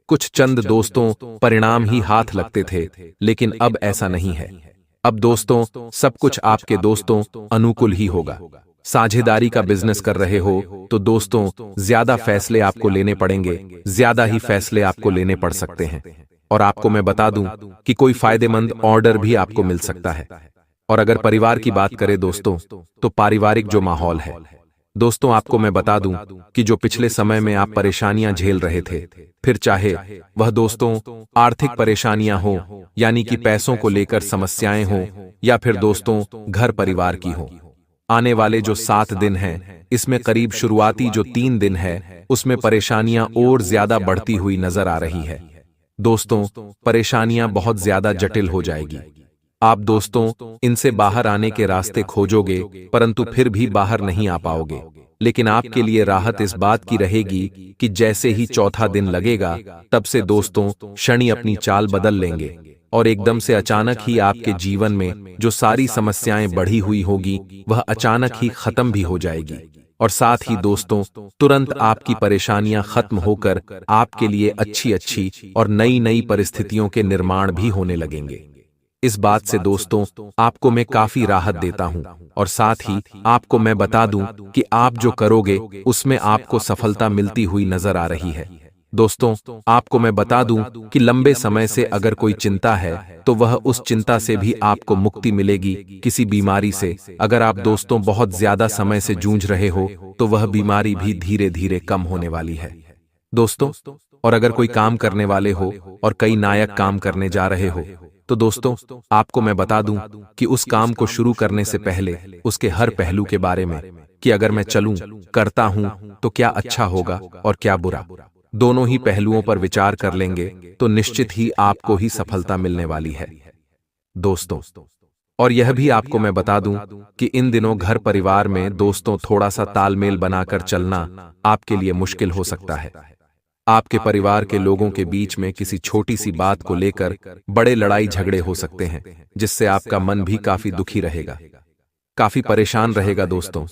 कुछ चंद दोस्तों परिणाम ही हाथ लगते थे, लेकिन अब ऐसा नहीं है। अब दोस्तों सब कुछ आपके दोस्तों अनुकूल ही होगा। साझेदारी का बिजनेस कर रहे हो तो दोस्तों ज्यादा फैसले आपको लेने पड़ेंगे, ज्यादा ही फैसले आपको लेने पड़ सकते हैं। और आपको मैं बता दूं कि कोई फायदेमंद ऑर्डर भी आपको मिल सकता है। और अगर परिवार की बात करें दोस्तों, तो पारिवारिक जो माहौल है दोस्तों, आपको मैं बता दूं कि जो पिछले समय में आप परेशानियां झेल रहे थे, फिर चाहे वह दोस्तों आर्थिक परेशानियां हो, यानी कि पैसों को लेकर समस्याएं हो, या फिर दोस्तों घर परिवार की हो, आने वाले जो 7 दिन हैं, इसमें करीब शुरुआती जो 3 दिन है उसमें परेशानियां और ज्यादा बढ़ती हुई नजर आ रही है। दोस्तों परेशानियां बहुत ज्यादा जटिल हो जाएगी। आप दोस्तों इनसे बाहर आने के रास्ते खोजोगे, परंतु फिर भी बाहर नहीं आ पाओगे। लेकिन आपके लिए राहत इस बात की रहेगी कि जैसे ही चौथा दिन लगेगा, तब से दोस्तों शनि अपनी चाल बदल लेंगे और एकदम से अचानक ही आपके जीवन में जो सारी समस्याएं बढ़ी हुई होगी, वह अचानक ही खत्म भी हो जाएगी। और साथ ही दोस्तों तुरंत आपकी परेशानियां खत्म होकर आपके लिए अच्छी अच्छी और नई नई परिस्थितियों के निर्माण भी होने लगेंगे। इस बात से दोस्तों आपको मैं काफी राहत देता हूं और साथ ही आपको मैं बता दूं कि आप जो करोगे उसमें आपको सफलता मिलती हुई नजर आ रही है। दोस्तों आपको मैं बता दूं कि लंबे समय से अगर कोई चिंता है तो वह उस चिंता से भी आपको मुक्ति मिलेगी। किसी बीमारी से अगर आप दोस्तों बहुत ज्यादा समय से जूझ रहे हो तो वह बीमारी भी धीरे धीरे कम होने वाली है दोस्तों। और अगर कोई काम करने वाले हो और कई नायक काम करने जा रहे हो तो दोस्तों आपको मैं बता दूं कि उस काम को शुरू करने से पहले उसके हर पहलू के बारे में कि अगर मैं चलूं करता हूं तो क्या अच्छा होगा और क्या बुरा, दोनों ही पहलुओं पर विचार कर लेंगे तो निश्चित ही आपको ही सफलता मिलने वाली है दोस्तों। और यह भी आपको मैं बता दूं कि इन दिनों घर परिवार में दोस्तों थोड़ा सा तालमेल बनाकर चलना आपके लिए मुश्किल हो सकता है। आपके परिवार के लोगों के बीच में किसी छोटी सी बात को लेकर बड़े लड़ाई झगड़े हो सकते हैं, जिससे आपका मन भी काफी दुखी रहेगा, काफी परेशान रहेगा दोस्तों।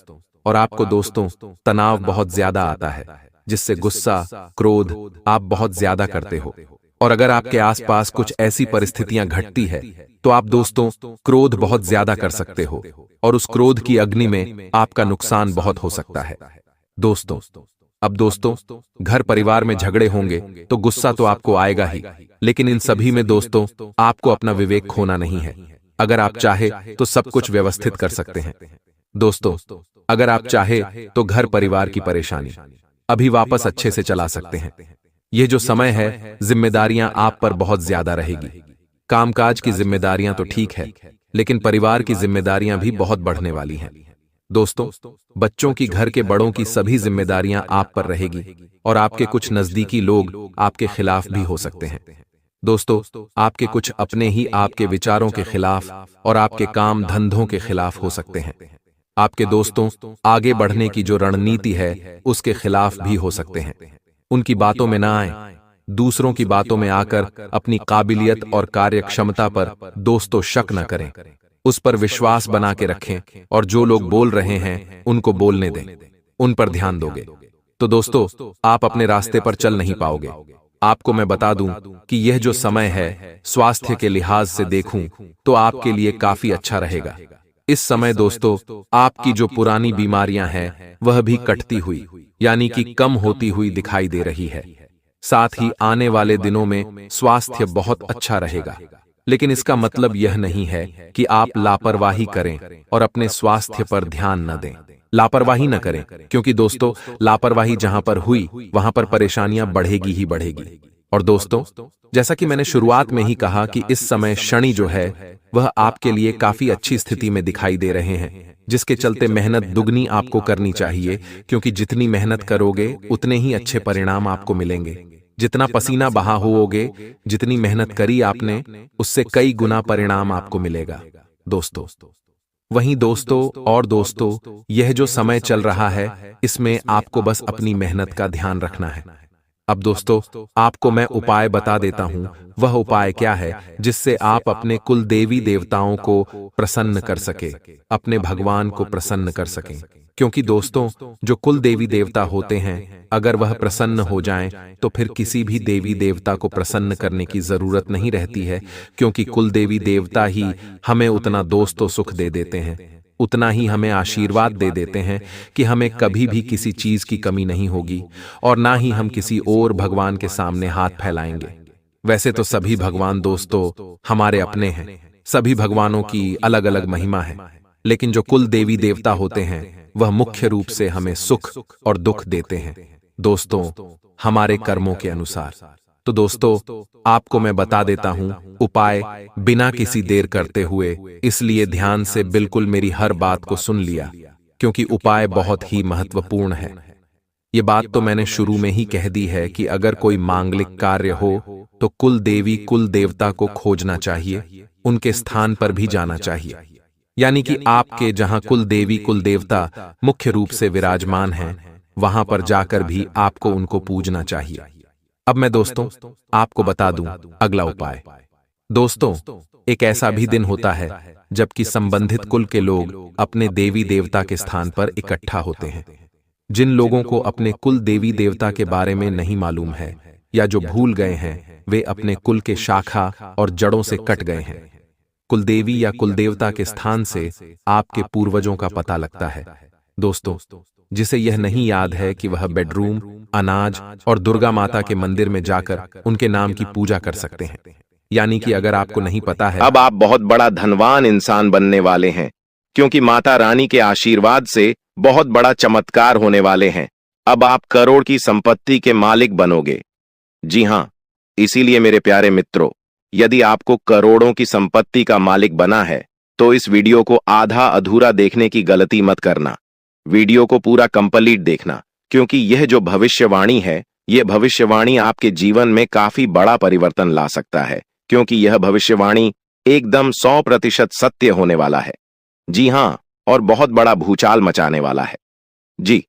और आपको दोस्तों तनाव बहुत ज्यादा आता है, जिससे गुस्सा क्रोध आप बहुत ज्यादा करते हो। और अगर आपके आसपास कुछ ऐसी परिस्थितियां घटती है तो आप दोस्तों क्रोध बहुत ज्यादा कर सकते हो और उस क्रोध की अग्नि में आपका नुकसान बहुत हो सकता है दोस्तों। अब दोस्तों घर परिवार में झगड़े होंगे तो गुस्सा तो आपको आएगा ही, लेकिन इन सभी में दोस्तों आपको अपना विवेक खोना नहीं है। अगर आप चाहे तो सब कुछ व्यवस्थित कर सकते हैं दोस्तों। अगर आप चाहे तो घर परिवार की परेशानी अभी वापस अच्छे से चला सकते हैं। यह जो समय है जिम्मेदारियां आप पर बहुत ज्यादा रहेगी। कामकाज की जिम्मेदारियां तो ठीक है, लेकिन परिवार की जिम्मेदारियां भी बहुत बढ़ने वाली हैं दोस्तों। बच्चों की घर के बड़ों की सभी जिम्मेदारियां आप पर रहेगी और आपके कुछ नजदीकी लोग आपके खिलाफ भी हो सकते हैं दोस्तों। आपके कुछ अपने ही आपके विचारों के खिलाफ और आपके काम धंधों के खिलाफ हो सकते हैं। आपके दोस्तों आगे बढ़ने की जो रणनीति है उसके खिलाफ भी हो सकते हैं। उनकी बातों में ना आए, दूसरों की बातों में आकर अपनी काबिलियत और कार्यक्षमता पर दोस्तों शक न करें, उस पर विश्वास बना के रखें और जो लोग बोल रहे हैं उनको बोलने दें, उन पर ध्यान दोगे तो दोस्तों आप अपने रास्ते पर चल नहीं पाओगे। आपको मैं बता दूं कि यह जो समय है स्वास्थ्य के लिहाज से देखूं तो आपके लिए काफी अच्छा रहेगा। इस समय दोस्तों आपकी जो पुरानी बीमारियां हैं वह भी कटती हुई यानी कि कम होती हुई दिखाई दे रही है। साथ ही आने वाले दिनों में स्वास्थ्य बहुत अच्छा रहेगा, लेकिन इसका मतलब यह नहीं है कि आप लापरवाही करें और अपने स्वास्थ्य पर ध्यान न दें। लापरवाही न करें, क्योंकि दोस्तों लापरवाही जहां पर हुई वहां पर परेशानियां बढ़ेगी ही बढ़ेगी। और दोस्तों जैसा कि मैंने शुरुआत में ही कहा कि इस समय शनि जो है वह आपके लिए काफी अच्छी स्थिति में दिखाई दे रहे हैं, जिसके चलते मेहनत दुगनी आपको करनी चाहिए, क्योंकि जितनी मेहनत करोगे उतने ही अच्छे परिणाम आपको मिलेंगे। जितना पसीना बहा होगे, जितनी मेहनत करी आपने, उससे कई गुना परिणाम आपको मिलेगा दोस्तों। वहीं दोस्तों यह जो समय चल रहा है इसमें आपको बस अपनी मेहनत का ध्यान रखना है। अब दोस्तों आपको मैं उपाय बता देता हूं, वह उपाय क्या है जिससे आप अपने कुल देवी देवताओं को प्रसन्न कर सके, अपने भगवान को प्रसन्न कर सकें। क्योंकि दोस्तों जो कुल देवी देवता होते हैं अगर वह प्रसन्न हो जाएं तो फिर किसी भी देवी देवता को प्रसन्न करने की जरूरत नहीं रहती है, क्योंकि कुल देवी देवता ही हमें उतना दोस्तों सुख दे देते हैं, उतना ही हमें आशीर्वाद दे देते हैं कि हमें कभी भी किसी चीज की कमी नहीं होगी और ना ही हम किसी और भगवान के सामने हाथ फैलाएंगे। वैसे तो सभी भगवान दोस्तों हमारे अपने हैं, सभी भगवानों की अलग अलग महिमा है, लेकिन जो कुल देवी देवता होते हैं वह मुख्य रूप से हमें सुख और दुख देते हैं दोस्तों हमारे कर्मों के अनुसार। तो दोस्तों आपको मैं बता देता हूं उपाय बिना किसी देर करते हुए, इसलिए ध्यान से बिल्कुल मेरी हर बात को सुन लिया, क्योंकि उपाय बहुत ही महत्वपूर्ण है। ये बात तो मैंने शुरू में ही कह दी है कि अगर कोई मांगलिक कार्य हो तो कुल देवी कुल देवता को खोजना चाहिए उनके स्थान पर भी जाना चाहिए, यानी कि आपके जहां कुल देवी कुल देवता मुख्य रूप से विराजमान हैं, वहां पर जाकर भी आपको उनको पूजना चाहिए। अब मैं दोस्तों आपको बता दूं अगला उपाय। दोस्तों, एक ऐसा भी दिन होता है जबकि संबंधित कुल के लोग अपने देवी देवता के स्थान पर इकट्ठा होते हैं। जिन लोगों को अपने कुल देवी देवता के बारे में नहीं मालूम है या जो भूल गए हैं, वे अपने कुल के शाखा और जड़ों से कट गए हैं। कुलदेवी या कुलदेवता के स्थान से आपके पूर्वजों का पता लगता है। दोस्तों, जिसे यह नहीं याद है कि वह बेडरूम, अनाज और दुर्गा माता के मंदिर में जाकर उनके नाम की पूजा कर सकते हैं। यानी कि अगर आपको नहीं पता है, अब आप बहुत बड़ा धनवान इंसान बनने वाले हैं, क्योंकि माता रानी के आशीर्वाद से बहुत बड़ा चमत्कार होने वाले हैं। अब आप करोड़ की संपत्ति के मालिक बनोगे। जी हां, इसीलिए मेरे प्यारे मित्रों, यदि आपको करोड़ों की संपत्ति का मालिक बना है तो इस वीडियो को आधा अधूरा देखने की गलती मत करना। वीडियो को पूरा कंप्लीट देखना, क्योंकि यह जो भविष्यवाणी है, यह भविष्यवाणी आपके जीवन में काफी बड़ा परिवर्तन ला सकता है, क्योंकि यह भविष्यवाणी एकदम 100% सत्य होने वाला है। जी हां, और बहुत बड़ा भूचाल मचाने वाला है। जी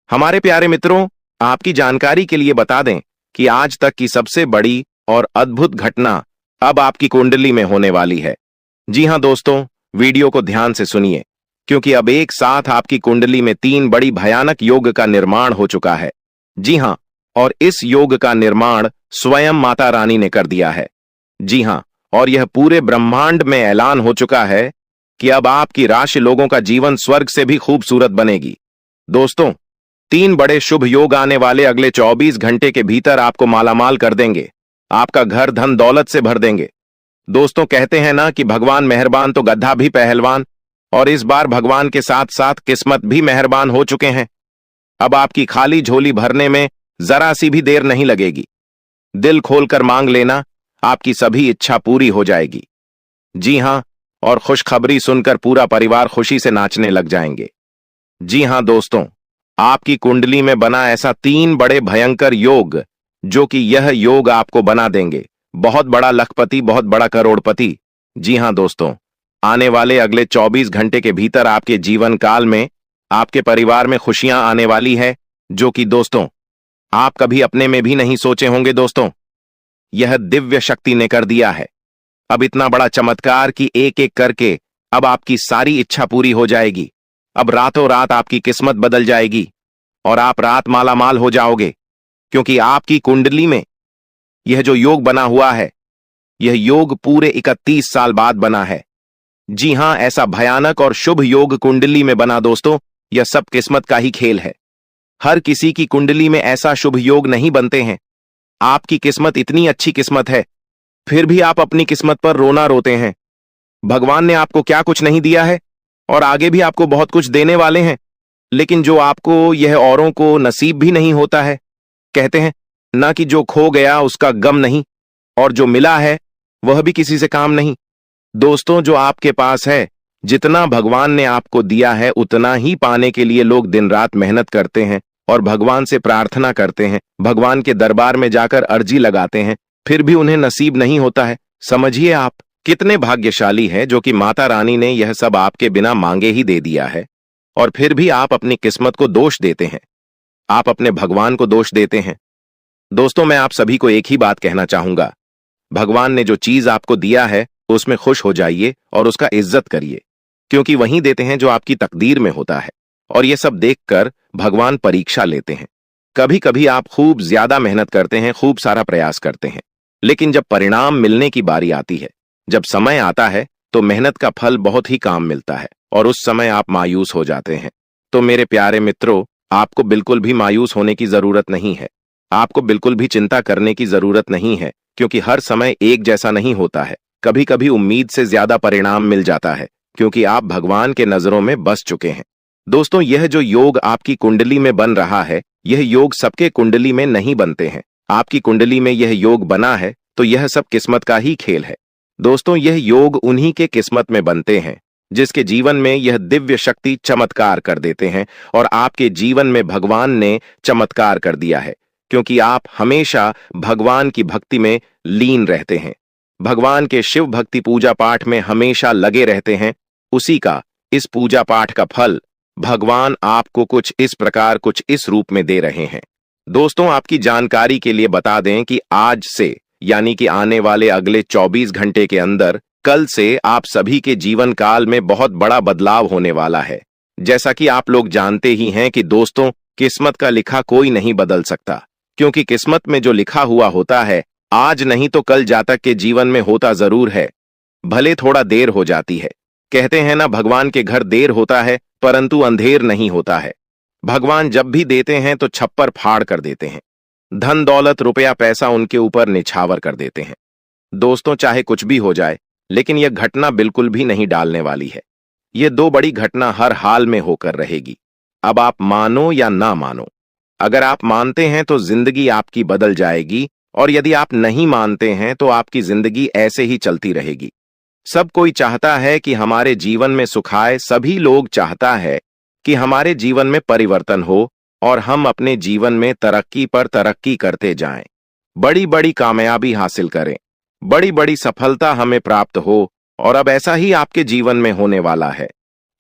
हमारे प्यारे मित्रों, आपकी जानकारी के लिए बता दें कि आज तक की सबसे बड़ी और अद्भुत घटना अब आपकी कुंडली में होने वाली है। जी हां दोस्तों, वीडियो को ध्यान से सुनिए, क्योंकि अब एक साथ आपकी कुंडली में 3 बड़ी भयानक योग का निर्माण हो चुका है। जी हां, और इस योग का निर्माण स्वयं माता रानी ने कर दिया है। जी हां, और यह पूरे ब्रह्मांड में ऐलान हो चुका है कि अब आपकी राशि लोगों का जीवन स्वर्ग से भी खूबसूरत बनेगी। दोस्तों, 3 बड़े शुभ योग आने वाले अगले 24 घंटे के भीतर आपको मालामाल कर देंगे, आपका घर धन दौलत से भर देंगे। दोस्तों, कहते हैं ना कि भगवान मेहरबान तो गधा भी पहलवान, और इस बार भगवान के साथ साथ किस्मत भी मेहरबान हो चुके हैं। अब आपकी खाली झोली भरने में जरा सी भी देर नहीं लगेगी। दिल खोलकर मांग लेना, आपकी सभी इच्छा पूरी हो जाएगी। जी हां, और खुशखबरी सुनकर पूरा परिवार खुशी से नाचने लग जाएंगे। जी हां दोस्तों, आपकी कुंडली में बना ऐसा 3 बड़े भयंकर योग, जो कि यह योग आपको बना देंगे बहुत बड़ा लखपति, बहुत बड़ा करोड़पति। जी हां दोस्तों, आने वाले अगले 24 घंटे के भीतर आपके जीवन काल में आपके परिवार में खुशियां आने वाली है, जो कि दोस्तों आप कभी अपने में भी नहीं सोचे होंगे। दोस्तों, यह दिव्य शक्ति ने कर दिया है। अब इतना बड़ा चमत्कार कि एक एक करके अब आपकी सारी इच्छा पूरी हो जाएगी। अब रातों रात आपकी किस्मत बदल जाएगी और आप रात मालामाल हो जाओगे, क्योंकि आपकी कुंडली में यह जो योग बना हुआ है, यह योग पूरे 31 साल बाद बना है। जी हां, ऐसा भयानक और शुभ योग कुंडली में बना। दोस्तों, यह सब किस्मत का ही खेल है। हर किसी की कुंडली में ऐसा शुभ योग नहीं बनते हैं। आपकी किस्मत इतनी अच्छी किस्मत है, फिर भी आप अपनी किस्मत पर रोना रोते हैं। भगवान ने आपको क्या कुछ नहीं दिया है, और आगे भी आपको बहुत कुछ देने वाले हैं, लेकिन जो आपको यह औरों को नसीब भी नहीं होता है। कहते हैं ना कि जो खो गया उसका गम नहीं, और जो मिला है वह भी किसी से काम नहीं। दोस्तों, जो आपके पास है, जितना भगवान ने आपको दिया है, उतना ही पाने के लिए लोग दिन रात मेहनत करते हैं और भगवान से प्रार्थना करते हैं, भगवान के दरबार में जाकर अर्जी लगाते हैं, फिर भी उन्हें नसीब नहीं होता है। समझिए आप कितने भाग्यशाली हैं, जो कि माता रानी ने यह सब आपके बिना मांगे ही दे दिया है, और फिर भी आप अपनी किस्मत को दोष देते हैं, आप अपने भगवान को दोष देते हैं। दोस्तों, मैं आप सभी को एक ही बात कहना चाहूंगा, भगवान ने जो चीज आपको दिया है उसमें खुश हो जाइए और उसका इज्जत करिए, क्योंकि वही देते हैं जो आपकी तकदीर में होता है, और यह सब देखकर भगवान परीक्षा लेते हैं। कभी कभी आप खूब ज्यादा मेहनत करते हैं, खूब सारा प्रयास करते हैं, लेकिन जब परिणाम मिलने की बारी आती है, जब समय आता है, तो मेहनत का फल बहुत ही काम मिलता है, और उस समय आप मायूस हो जाते हैं। तो मेरे प्यारे मित्रों, आपको बिल्कुल भी मायूस होने की जरूरत नहीं है, आपको बिल्कुल भी चिंता करने की जरूरत नहीं है, क्योंकि हर समय एक जैसा नहीं होता है। कभी कभी उम्मीद से ज्यादा परिणाम मिल जाता है, क्योंकि आप भगवान के नजरों में बस चुके हैं। दोस्तों, यह जो योग आपकी कुंडली में बन रहा है, यह योग सबके कुंडली में नहीं बनते हैं। आपकी कुंडली में यह योग बना है, तो यह सब किस्मत का ही खेल है। दोस्तों, यह योग उन्हीं के किस्मत में बनते हैं, जिसके जीवन में यह दिव्य शक्ति चमत्कार कर देते हैं, और आपके जीवन में भगवान ने चमत्कार कर दिया है, क्योंकि आप हमेशा भगवान की भक्ति में लीन रहते हैं। भगवान के शिव भक्ति पूजा पाठ में हमेशा लगे रहते हैं, उसी का इस पूजा पाठ का फल भगवान आपको कुछ इस रूप में दे रहे हैं। दोस्तों, आपकी जानकारी के लिए बता दें कि आज से यानी कि आने वाले अगले 24 घंटे के अंदर कल से आप सभी के जीवन काल में बहुत बड़ा बदलाव होने वाला है। जैसा कि आप लोग जानते ही हैं कि दोस्तों, किस्मत का लिखा कोई नहीं बदल सकता, क्योंकि किस्मत में जो लिखा हुआ होता है आज नहीं तो कल जातक के जीवन में होता जरूर है, भले थोड़ा देर हो जाती है। कहते हैं ना, भगवान के घर देर होता है परंतु अंधेर नहीं होता है। भगवान जब भी देते हैं तो छप्पर फाड़ कर देते हैं, धन दौलत रुपया पैसा उनके ऊपर निछावर कर देते हैं। दोस्तों, चाहे कुछ भी हो जाए, लेकिन यह घटना बिल्कुल भी नहीं डालने वाली है। ये दो बड़ी घटना हर हाल में होकर रहेगी। अब आप मानो या ना मानो, अगर आप मानते हैं तो जिंदगी आपकी बदल जाएगी, और यदि आप नहीं मानते हैं तो आपकी जिंदगी ऐसे ही चलती रहेगी। सब कोई चाहता है कि हमारे जीवन में सुख आए, सभी लोग चाहता है कि हमारे जीवन में परिवर्तन हो और हम अपने जीवन में तरक्की पर तरक्की करते जाएं, बड़ी बड़ी कामयाबी हासिल करें, बड़ी बड़ी सफलता हमें प्राप्त हो। और अब ऐसा ही आपके जीवन में होने वाला है,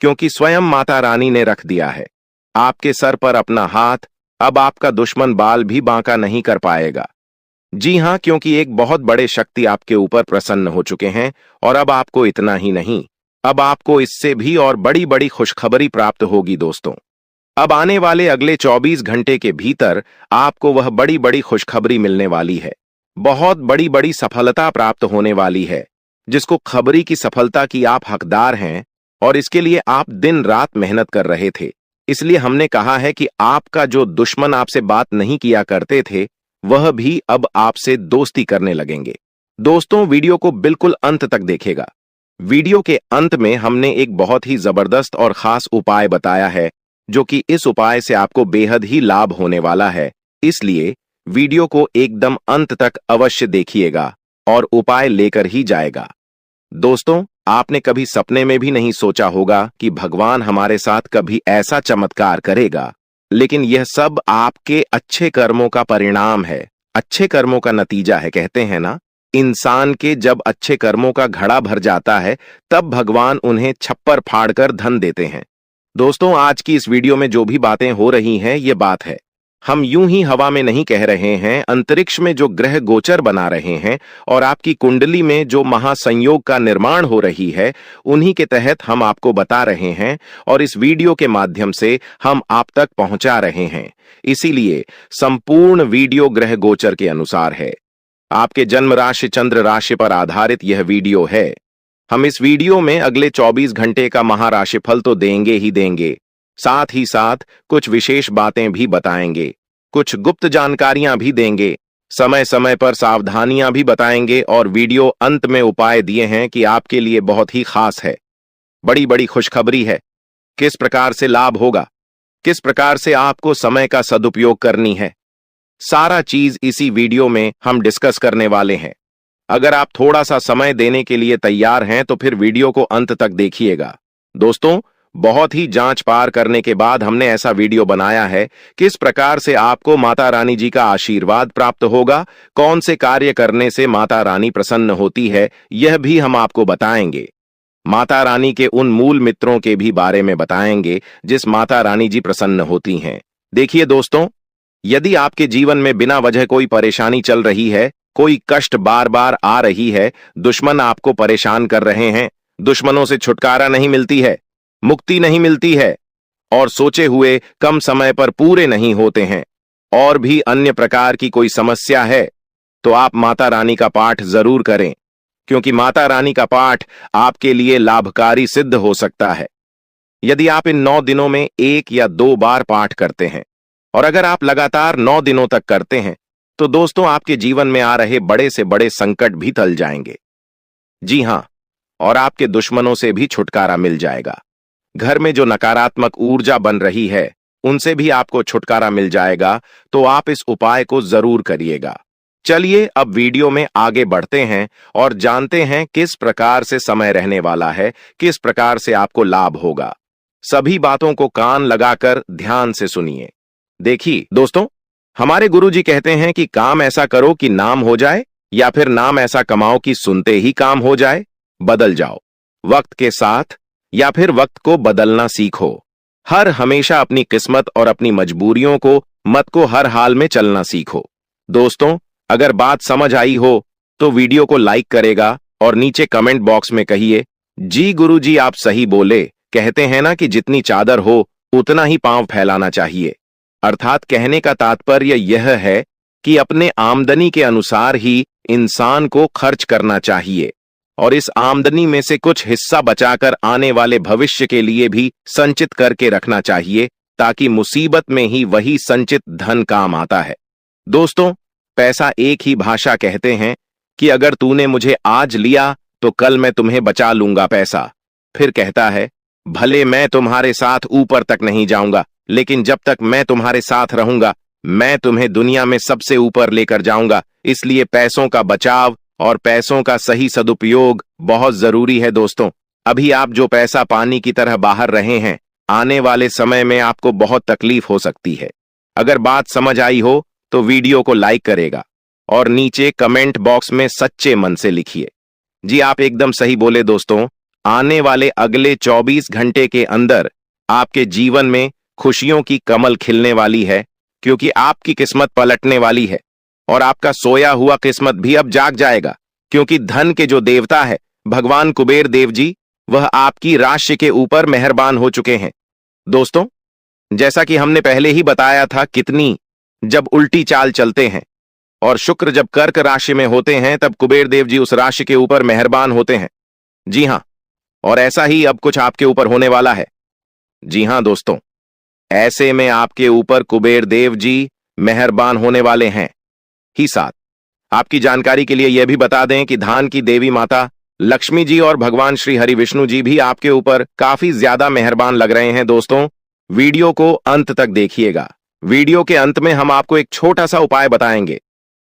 क्योंकि स्वयं माता रानी ने रख दिया है आपके सर पर अपना हाथ। अब आपका दुश्मन बाल भी बांका नहीं कर पाएगा। जी हां, क्योंकि एक बहुत बड़े शक्ति आपके ऊपर प्रसन्न हो चुके हैं। और अब आपको इतना ही नहीं, अब आपको इससे भी और बड़ी बड़ी खुशखबरी प्राप्त होगी। दोस्तों, अब आने वाले अगले 24 घंटे के भीतर आपको वह बड़ी बड़ी खुशखबरी मिलने वाली है, बहुत बड़ी बड़ी सफलता प्राप्त होने वाली है, जिसको खबरी की सफलता की आप हकदार हैं। और इसके लिए आप दिन रात मेहनत कर रहे थे। इसलिए हमने कहा है कि आपका जो दुश्मन आपसे बात नहीं किया करते थे, वह भी अब आपसे दोस्ती करने लगेंगे। दोस्तों, वीडियो को बिल्कुल अंत तक देखिएगा। वीडियो के अंत में हमने एक बहुत ही जबरदस्त और खास उपाय बताया है, जो कि इस उपाय से आपको बेहद ही लाभ होने वाला है। इसलिए वीडियो को एकदम अंत तक अवश्य देखिएगा और उपाय लेकर ही जाएगा। दोस्तों, आपने कभी सपने में भी नहीं सोचा होगा कि भगवान हमारे साथ कभी ऐसा चमत्कार करेगा, लेकिन यह सब आपके अच्छे कर्मों का परिणाम है, अच्छे कर्मों का नतीजा है। कहते हैं ना, इंसान के जब अच्छे कर्मों का घड़ा भर जाता है तब भगवान उन्हें छप्पर फाड़कर धन देते हैं। दोस्तों, आज की इस वीडियो में जो भी बातें हो रही हैं, ये बात है, हम यूं ही हवा में नहीं कह रहे हैं। अंतरिक्ष में जो ग्रह गोचर बना रहे हैं और आपकी कुंडली में जो महासंयोग का निर्माण हो रही है, उन्हीं के तहत हम आपको बता रहे हैं और इस वीडियो के माध्यम से हम आप तक पहुंचा रहे हैं। इसीलिए संपूर्ण वीडियो ग्रह गोचर के अनुसार है। आपके जन्म राशि चंद्र राशि पर आधारित यह वीडियो है। हम इस वीडियो में अगले 24 घंटे का महाराशिफल तो देंगे ही देंगे, साथ ही साथ कुछ विशेष बातें भी बताएंगे, कुछ गुप्त जानकारियां भी देंगे, समय समय पर सावधानियां भी बताएंगे और वीडियो अंत में उपाय दिए हैं कि आपके लिए बहुत ही खास है, बड़ी बड़ी खुशखबरी है। किस प्रकार से लाभ होगा, किस प्रकार से आपको समय का सदुपयोग करनी है, सारा चीज इसी वीडियो में हम डिस्कस करने वाले हैं। अगर आप थोड़ा सा समय देने के लिए तैयार हैं तो फिर वीडियो को अंत तक देखिएगा। दोस्तों, बहुत ही जांच पार करने के बाद हमने ऐसा वीडियो बनाया है, किस प्रकार से आपको माता रानी जी का आशीर्वाद प्राप्त होगा, कौन से कार्य करने से माता रानी प्रसन्न होती है, यह भी हम आपको बताएंगे। माता रानी के उन मूल मित्रों के भी बारे में बताएंगे जिस माता रानी जी प्रसन्न होती हैं। देखिए दोस्तों, यदि आपके जीवन में बिना वजह कोई परेशानी चल रही है, कोई कष्ट बार बार आ रही है, दुश्मन आपको परेशान कर रहे हैं, दुश्मनों से छुटकारा नहीं मिलती है, मुक्ति नहीं मिलती है और सोचे हुए कम समय पर पूरे नहीं होते हैं, और भी अन्य प्रकार की कोई समस्या है, तो आप माता रानी का पाठ जरूर करें, क्योंकि माता रानी का पाठ आपके लिए लाभकारी सिद्ध हो सकता है। यदि आप इन 9 दिनों में 1 या 2 बार पाठ करते हैं और अगर आप लगातार 9 दिनों तक करते हैं, तो दोस्तों आपके जीवन में आ रहे बड़े से बड़े संकट भी टल जाएंगे। जी हां, और आपके दुश्मनों से भी छुटकारा मिल जाएगा। घर में जो नकारात्मक ऊर्जा बन रही है, उनसे भी आपको छुटकारा मिल जाएगा। तो आप इस उपाय को जरूर करिएगा। चलिए अब वीडियो में आगे बढ़ते हैं और जानते हैं किस प्रकार से समय रहने वाला है, किस प्रकार से आपको लाभ होगा। सभी बातों को कान लगाकर ध्यान से सुनिए। देखिए दोस्तों, हमारे गुरुजी कहते हैं कि काम ऐसा करो कि नाम हो जाए या फिर नाम ऐसा कमाओ कि सुनते ही काम हो जाए? बदल जाओ वक्त के साथ, या फिर वक्त को बदलना सीखो। हर हमेशा अपनी किस्मत और अपनी मजबूरियों को मत को हर हाल में चलना सीखो। दोस्तों, अगर बात समझ आई हो तो वीडियो को लाइक करेगा और नीचे कमेंट बॉक्स में कहिए, जी गुरुजी आप सही बोले। कहते हैं ना कि जितनी चादर हो उतना ही पांव फैलाना चाहिए। अर्थात कहने का तात्पर्य यह है कि अपने आमदनी के अनुसार ही इंसान को खर्च करना चाहिए और इस आमदनी में से कुछ हिस्सा बचाकर आने वाले भविष्य के लिए भी संचित करके रखना चाहिए, ताकि मुसीबत में ही वही संचित धन काम आता है। दोस्तों, पैसा एक ही भाषा कहते हैं कि अगर तूने मुझे आज लिया तो कल मैं तुम्हें बचा लूंगा पैसा। फिर कहता है, भले मैं तुम्हारे साथ ऊपर तक नहीं जाऊंगा, लेकिन जब तक मैं तुम्हारे साथ रहूंगा मैं तुम्हें दुनिया में सबसे ऊपर लेकर जाऊंगा। इसलिए पैसों का बचाव और पैसों का सही सदुपयोग बहुत जरूरी है। दोस्तों, अभी आप जो पैसा पानी की तरह बाहर रहे हैं, आने वाले समय में आपको बहुत तकलीफ हो सकती है। अगर बात समझ आई हो तो वीडियो को लाइक करेगा और नीचे कमेंट बॉक्स में सच्चे मन से लिखिए, जी आप एकदम सही बोले। दोस्तों, आने वाले अगले 24 घंटे के अंदर आपके जीवन में खुशियों की कमल खिलने वाली है, क्योंकि आपकी किस्मत पलटने वाली है और आपका सोया हुआ किस्मत भी अब जाग जाएगा, क्योंकि धन के जो देवता है भगवान कुबेर देव जी, वह आपकी राशि के ऊपर मेहरबान हो चुके हैं। दोस्तों, जैसा कि हमने पहले ही बताया था, कितनी जब उल्टी चाल चलते हैं और शुक्र जब कर्क राशि में होते हैं तब कुबेर देव जी उस राशि के ऊपर मेहरबान होते हैं। जी हां, और ऐसा ही अब कुछ आपके ऊपर होने वाला है। जी हां दोस्तों, ऐसे में आपके ऊपर कुबेर देव जी मेहरबान होने वाले हैं ही साथ आपकी जानकारी के लिए यह भी बता दें कि धान की देवी माता लक्ष्मी जी और भगवान श्री हरि विष्णु जी भी आपके ऊपर काफी ज्यादा मेहरबान लग रहे हैं। दोस्तों, वीडियो को अंत तक देखिएगा। वीडियो के अंत में हम आपको एक छोटा सा उपाय बताएंगे।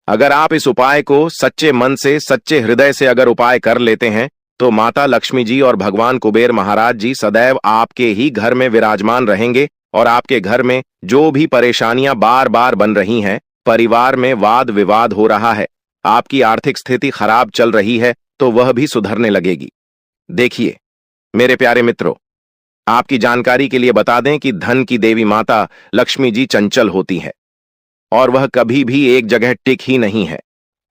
अगर आप इस उपाय को सच्चे मन से, सच्चे हृदय से अगर उपाय कर लेते हैं तो माता लक्ष्मी जी और भगवान कुबेर महाराज जी सदैव आपके ही घर में विराजमान रहेंगे और आपके घर में जो भी परेशानियां बार बार बन रही हैं, परिवार में वाद विवाद हो रहा है, आपकी आर्थिक स्थिति खराब चल रही है, तो वह भी सुधरने लगेगी। देखिए मेरे प्यारे मित्रों, आपकी जानकारी के लिए बता दें कि धन की देवी माता लक्ष्मी जी चंचल होती है और वह कभी भी एक जगह टिक ही नहीं है।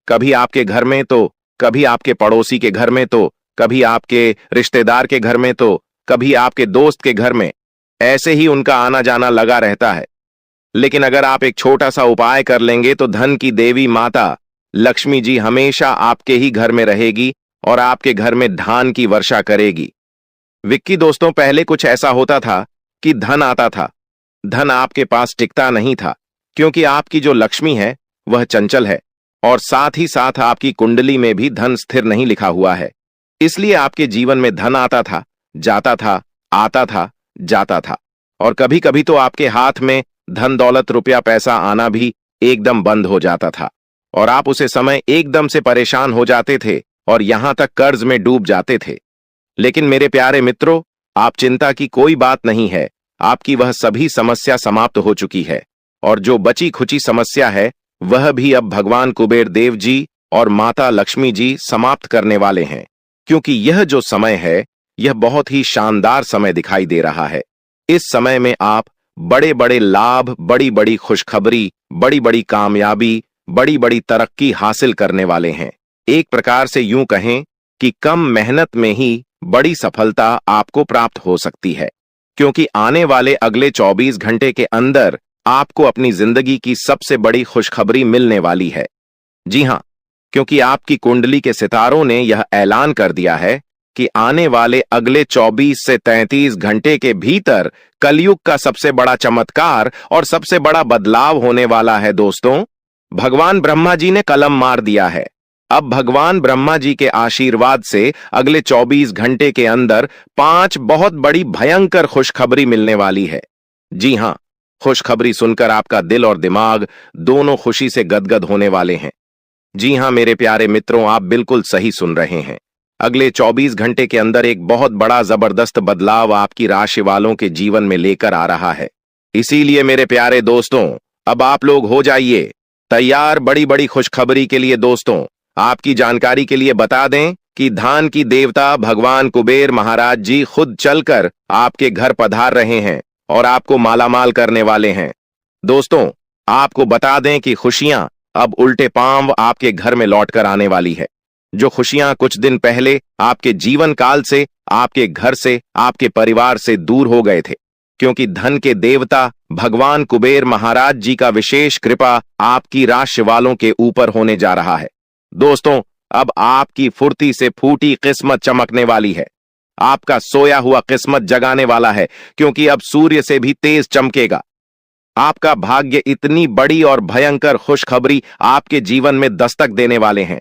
कभी आपके घर में तो कभी आपके पड़ोसी के घर में तो कभी आपके रिश्तेदार के घर में तो कभी आपके दोस्त के घर में, ऐसे ही उनका आना जाना लगा रहता है। लेकिन अगर आप एक छोटा सा उपाय कर लेंगे तो धन की देवी माता लक्ष्मी जी हमेशा आपके ही घर में रहेगी और आपके घर में धान की वर्षा करेगी। विक्की दोस्तों, पहले कुछ ऐसा होता था कि धन आता था, धन आपके पास टिकता नहीं था, क्योंकि आपकी जो लक्ष्मी है वह चंचल है और साथ ही साथ आपकी कुंडली में भी धन स्थिर नहीं लिखा हुआ है। इसलिए आपके जीवन में धन आता था, जाता था, आता था, जाता था, और कभी कभी तो आपके हाथ में धन दौलत रुपया पैसा आना भी एकदम बंद हो जाता था और आप उसे समय एकदम से परेशान हो जाते थे और यहां तक कर्ज में डूब जाते थे। लेकिन मेरे प्यारे मित्रों, आप चिंता की कोई बात नहीं है, आपकी वह सभी समस्या समाप्त हो चुकी है और जो बची खुची समस्या है वह भी अब भगवान कुबेर देव जी और माता लक्ष्मी जी समाप्त करने वाले हैं, क्योंकि यह जो समय है यह बहुत ही शानदार समय दिखाई दे रहा है। इस समय में आप बड़े बड़े लाभ, बड़ी बड़ी खुशखबरी, बड़ी बड़ी कामयाबी, बड़ी बड़ी तरक्की हासिल करने वाले हैं। एक प्रकार से यूं कहें कि कम मेहनत में ही बड़ी सफलता आपको प्राप्त हो सकती है, क्योंकि आने वाले अगले 24 घंटे के अंदर आपको अपनी जिंदगी की सबसे बड़ी खुशखबरी मिलने वाली है। जी हां, क्योंकि आपकी कुंडली के सितारों ने यह ऐलान कर दिया है कि आने वाले अगले 24 से 33 घंटे के भीतर कलयुग का सबसे बड़ा चमत्कार और सबसे बड़ा बदलाव होने वाला है। दोस्तों, भगवान ब्रह्मा जी ने कलम मार दिया है। अब भगवान ब्रह्मा जी के आशीर्वाद से अगले 24 घंटे के अंदर 5 बहुत बड़ी भयंकर खुशखबरी मिलने वाली है। जी हां, खुशखबरी सुनकर आपका दिल और दिमाग दोनों खुशी से गदगद होने वाले हैं। जी हां मेरे प्यारे मित्रों, आप बिल्कुल सही सुन रहे हैं। अगले 24 घंटे के अंदर एक बहुत बड़ा जबरदस्त बदलाव आपकी राशि वालों के जीवन में लेकर आ रहा है। इसीलिए मेरे प्यारे दोस्तों, अब आप लोग हो जाइए तैयार बड़ी बड़ी खुशखबरी के लिए। दोस्तों, आपकी जानकारी के लिए बता दें कि धन की देवता भगवान कुबेर महाराज जी खुद चलकर आपके घर पधार रहे हैं और आपको मालामाल करने वाले हैं। दोस्तों, आपको बता दें कि खुशियां अब उल्टे पांव आपके घर में लौटकर आने वाली है। जो खुशियां कुछ दिन पहले आपके जीवन काल से, आपके घर से, आपके परिवार से दूर हो गए थे, क्योंकि धन के देवता भगवान कुबेर महाराज जी का विशेष कृपा आपकी राशि वालों के ऊपर होने जा रहा है। दोस्तों, अब आपकी फुर्ती से फूटी किस्मत चमकने वाली है। आपका सोया हुआ किस्मत जगाने वाला है, क्योंकि अब सूर्य से भी तेज चमकेगा। आपका भाग्य इतनी बड़ी और भयंकर खुशखबरी आपके जीवन में दस्तक देने वाले हैं।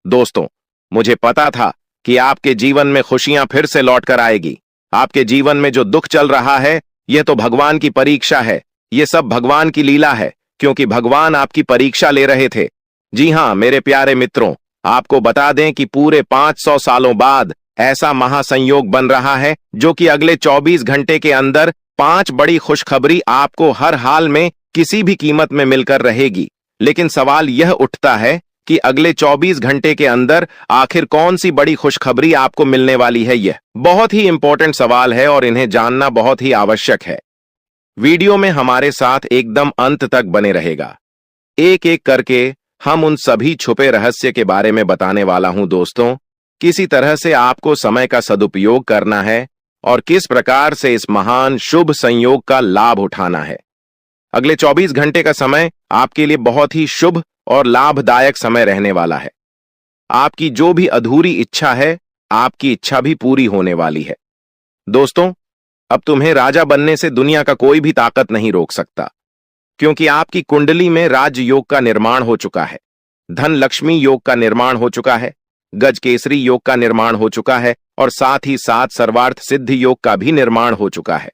दोस्तों, मुझे पता था कि आपके जीवन में खुशियां फिर से लौटकर आएगी। आपके जीवन में जो दुख चल रहा है, यह तो भगवान की परीक्षा है। यह सब भगवान की लीला है, क्योंकि भगवान आपकी परीक्षा ले रहे थे। जी हां मेरे प्यारे मित्रों, आपको बता दें कि पूरे 500 सालों बाद ऐसा महासंयोग बन रहा है, जो कि अगले 24 घंटे के अंदर 5 बड़ी खुशखबरी आपको हर हाल में किसी भी कीमत में मिलकर रहेगी। लेकिन सवाल यह उठता है कि अगले 24 घंटे के अंदर आखिर कौन सी बड़ी खुशखबरी आपको मिलने वाली है। यह बहुत ही इंपॉर्टेंट सवाल है और इन्हें जानना बहुत ही आवश्यक है। वीडियो में हमारे साथ एकदम अंत तक बने रहेगा। एक एक करके हम उन सभी छुपे रहस्य के बारे में बताने वाला हूं। दोस्तों, किसी तरह से आपको समय का सदुपयोग करना है और किस प्रकार से इस महान शुभ संयोग का लाभ उठाना है। अगले 24 घंटे का समय आपके लिए बहुत ही शुभ और लाभदायक समय रहने वाला है। आपकी जो भी अधूरी इच्छा है, आपकी इच्छा भी पूरी होने वाली है। दोस्तों, अब तुम्हें राजा बनने से दुनिया का कोई भी ताकत नहीं रोक सकता, क्योंकि आपकी कुंडली में राजयोग का निर्माण हो चुका है, धन लक्ष्मी योग का निर्माण हो चुका है, गज केसरी योग का निर्माण हो चुका है और साथ ही साथ सर्वार्थ सिद्धि योग का भी निर्माण हो चुका है।